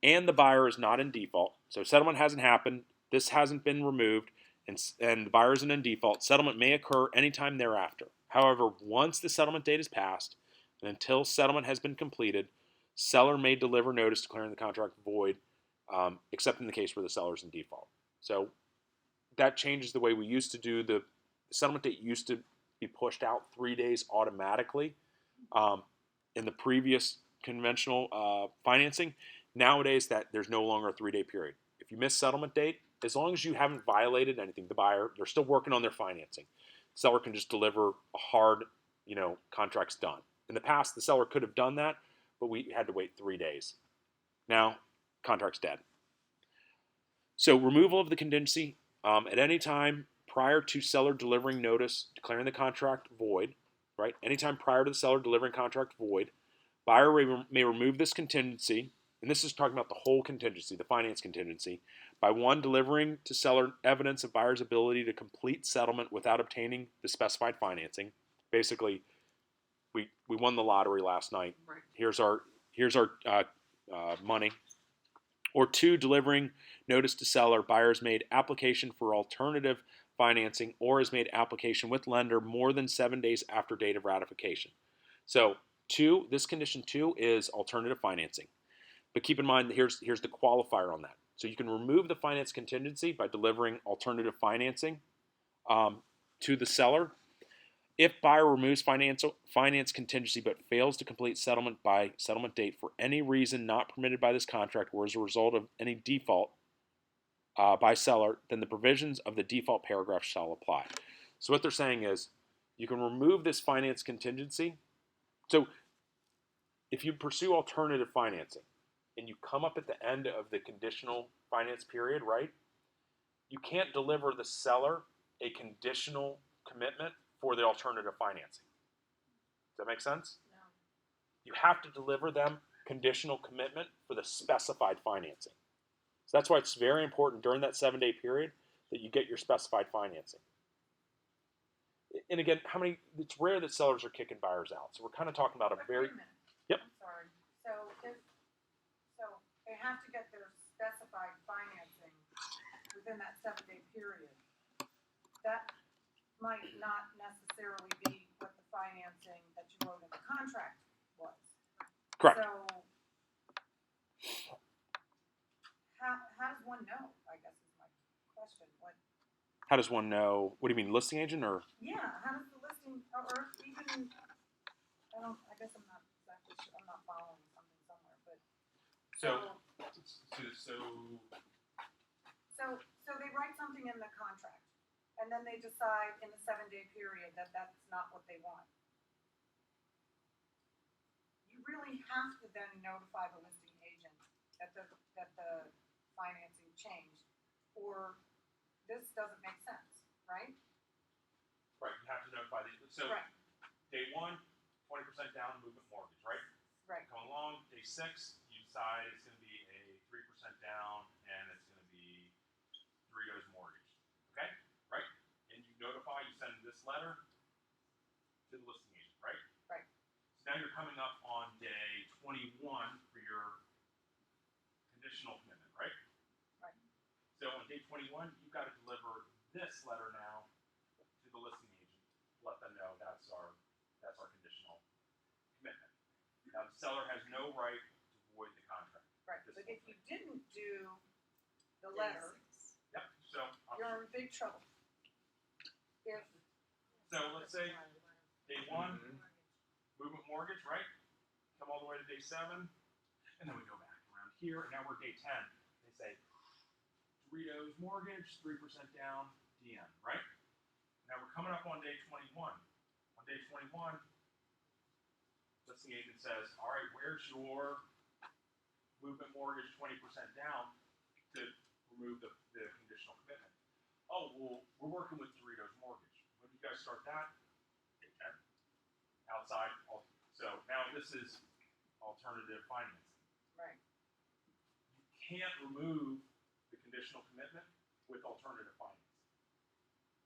and the buyer is not in default, so settlement hasn't happened, this hasn't been removed, and the buyer isn't in default, settlement may occur anytime thereafter. However, once the settlement date is passed and until settlement has been completed, seller may deliver notice declaring the contract void, except in the case where the seller is in default. So that changes the way we used to do the settlement date. Used to be pushed out 3 days automatically in the previous conventional financing. Nowadays, that there's no longer a 3-day period. If you miss settlement date, as long as you haven't violated anything, the buyer, they're still working on their financing. Seller can just deliver a hard, contract's done. In the past, the seller could have done that, but we had to wait 3 days. Now, contract's dead. So removal of the contingency at any time prior to seller delivering notice declaring the contract void, right? Anytime prior to the seller delivering contract void, buyer may remove this contingency, and this is talking about the whole contingency, the finance contingency, by one, delivering to seller evidence of buyer's ability to complete settlement without obtaining the specified financing. Basically, we won the lottery last night. Right. Here's our money. Or 2, delivering notice to seller, buyer's made application for alternative financing or has made application with lender more than 7 days after date of ratification. So this condition 2 is alternative financing. But keep in mind, here's the qualifier on that. So you can remove the finance contingency by delivering alternative financing to the seller if buyer removes finance contingency but fails to complete settlement by settlement date for any reason not permitted by this contract or as a result of any default by seller, then the provisions of the default paragraph shall apply. So what they're saying is you can remove this finance contingency. So if you pursue alternative financing and you come up at the end of the conditional finance period, right? You can't deliver the seller a conditional commitment for the alternative financing. Does that make sense? No. You have to deliver them conditional commitment for the specified financing. So that's why it's very important during that 7-day period that you get your specified financing. And again, it's rare that sellers are kicking buyers out. So we're kind of talking about a But very, wait a minute. Yep. I'm sorry. So they have to get their specified financing within that 7-day period. That might not necessarily be what the financing that you wrote in the contract was. correct. So how does one know, I guess is my question. How does one know? What do you mean, listing agent or? Yeah, how does the listing, or even, I guess I'm not exactly sure, I'm not following something somewhere, but. So they write something in the contract, and then they decide in the 7-day period that that's not what they want. You really have to then notify the listing agent that the financing changed, or this doesn't make sense, right? Right, you have to notify Right. day 1, 20% down movement mortgage, right? Right. Come along, day 6, you decide it's going to be a 3% down and it's going to be Doritos mortgage. Okay? Right? And you notify, you send this letter to the listing agent, right? Right. So now you're coming up on day 21 for your conditional commitment, right? Right. So on day 21, you've got to deliver this letter now to the listing agent. Let them know that's our conditional commitment. Now the seller has no right to void the contract. Right, but if you didn't do the letter, Yep. So you're in big trouble. let's say day 1, movement mortgage, right? Come all the way to day 7, and then we go back around here, and now we're day 10. They say Doritos mortgage, 3% down, DM, right? Now we're coming up on day 21. On day 21, listing agent says, all right, where's your movement mortgage 20% down to remove the conditional commitment? Oh, well, we're working with Doritos mortgage. When do you guys start that? Day 10. Outside. So now this is alternative financing. Right. You can't remove the conditional commitment with alternative financing.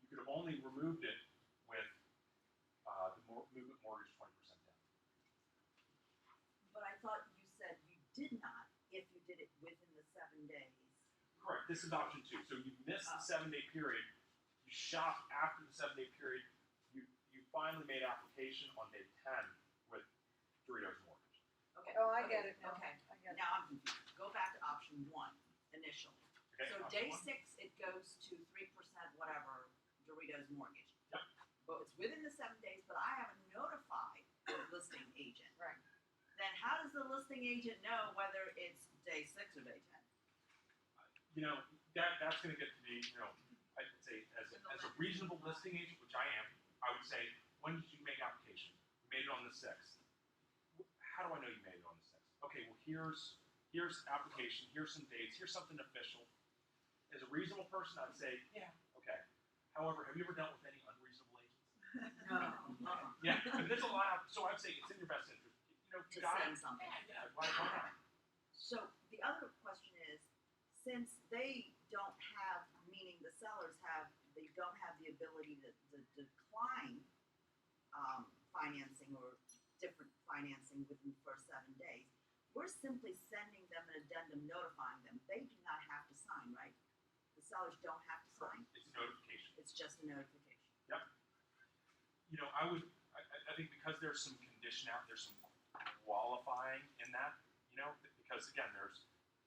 You could have only removed it with the movement mortgage 20% down. But I thought you said you did not if you did it within the 7 days. Correct. This is option 2. So you missed the 7-day period. You shop after the 7-day period. You finally made application on day 10 with Doritos mortgage. Okay. Oh, I get it now. Okay. I get it. Now I'm confused. Go back to option 1 initially. Okay. So option day 1. 6, it goes to 3% whatever Doritos mortgage. Yep. But it's within the 7 days, but I haven't notified the listing agent. Right. Then how does the listing agent know whether it's day 6 or day 10? That's going to get to be, I'd say as a reasonable listing agent, which I am, I would say, when did you make application? You made it on the 6th. How do I know you made it on the 6th? Okay, well here's application, here's some dates, here's something official. As a reasonable person, I'd say, yeah, okay. However, have you ever dealt with any unreasonable agents? No. Yeah, but there's a lot out, so I'd say it's in your best interest. To send something. Yeah, why not? So the other question is, since they don't have, meaning the sellers they don't have the ability to decline financing or different financing within the first 7 days, we're simply sending them an addendum notifying them. They do not have to sign, right? The sellers don't have to sign. It's a notification. It's just a notification. Yep. I think because there's some condition out, there's some qualifying in that, because again,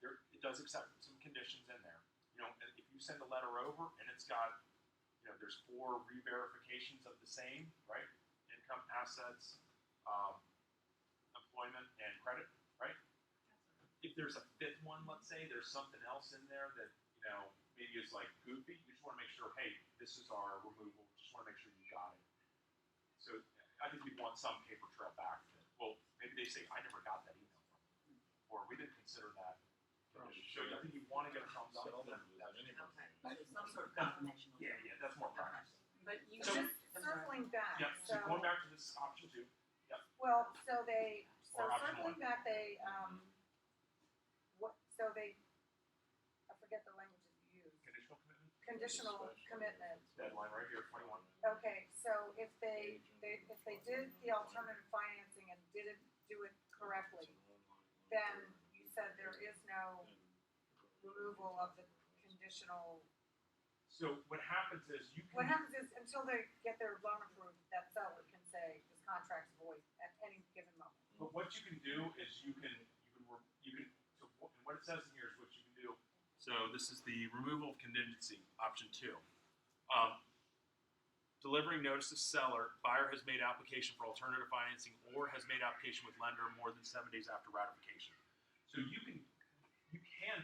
it does accept some conditions in there. If you send a letter over and it's got, there's 4 re-verifications of the same, right? Income, assets, employment, and credit, right? If there's a 5th one, let's say, there's something else in there that, maybe is like goofy, you just want to make sure, hey, this is our removal, just want to make sure you got it. So I think you'd want some paper trail back. Well, maybe they say, I never got that email from you, or we didn't consider that. So I think you want to get a thumbs up. Okay, so some sort of confirmation. Yeah, that's more practice. But you So- just circling back, Yeah, so going back to this option 2, well, so Or option circling one. back, I forget the languages you use. conditional commitment, Conditional commitment. deadline right here, 21. Okay, so if they did the alternative financing and didn't do it correctly, then you said there is no removal of the conditional. So what happens is you What can, happens is until they get their loan approved, that seller can say this contract's void at any given moment. but what you can do is you can, so what it says in here is what you can do. So this is the removal of contingency, option 2. Delivering notice to seller, buyer has made application for alternative financing or has made application with lender more than 7 days after ratification. So you can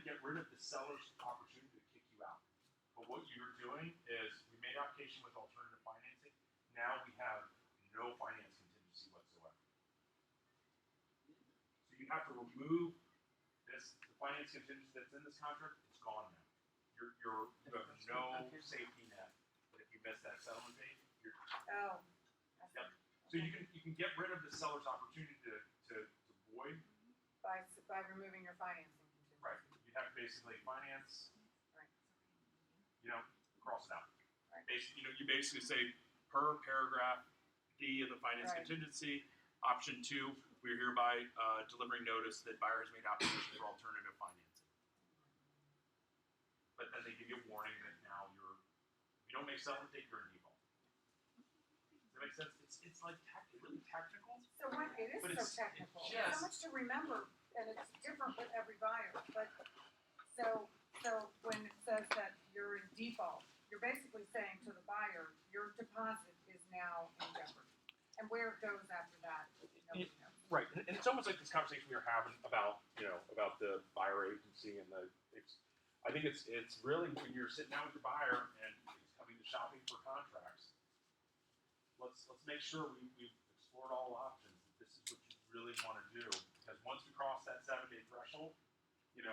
get rid of the seller's opportunity to kick you out. But what you're doing is we made application with alternative financing. Now we have no finance contingency whatsoever. So you have to remove the finance contingency that's in this contract. It's gone now. You have no safety net. But if you miss that settlement date, you're. Oh. Yep. So you can get rid of the seller's opportunity to void. By removing your financing contingency. Right. You have to basically finance. Right. Cross it out. Right. You basically say per paragraph D of the finance Right. contingency, option 2, we're hereby delivering notice that buyer has made application for alternative financing. But then they give you a warning that now if you don't make settlement date, you're in default. Does that make sense? It's like really technical. So what, it is But so it's- technical, it's there's just- so much to remember, and it's different with every buyer, but, so when it says that you're in default, you're basically saying to the buyer, your deposit is now in jeopardy. And where it goes after that, nobody knows. Right, and it's almost like this conversation we were having about the buyer agency and I think it's really when you're sitting down with your buyer and he's coming to shopping for contracts. Let's make sure we've explored all options. That this is what you really want to do, because once we cross that 7-day threshold, we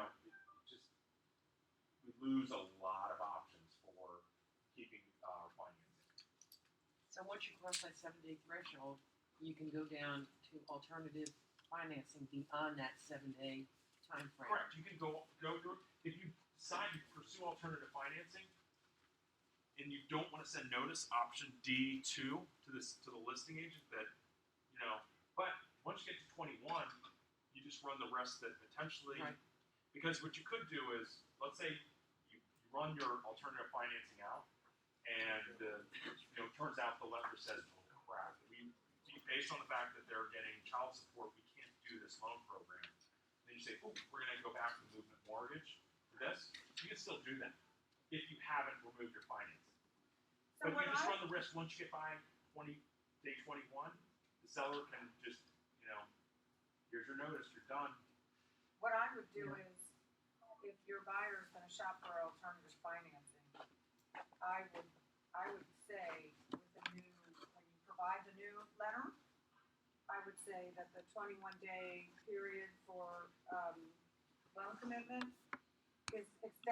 lose a lot of options for keeping financing. So once you cross that 7-day threshold, you can go down to alternative financing beyond that 7-day time frame. Correct. You can go through. If you decide to pursue alternative financing, and you don't want to send notice, option D2 to the listing agent that, but once you get to 21, you just run the rest that potentially, Right. because what you could do is, let's say you run your alternative financing out, and turns out the lender says, oh crap, based on the fact that they're getting child support, we can't do this loan program. Then you say, oh, we're going to go back to movement mortgage for this. You can still do that if you haven't removed your financing. So But what you just I, run the risk once you get by day 21, the seller can just, here's your notice, you're done. what I would do is, if your buyer is gonna shop for alternative financing, I would say with the new, when you provide the new letter, I would say that the 21-day period for, loan commitment is extended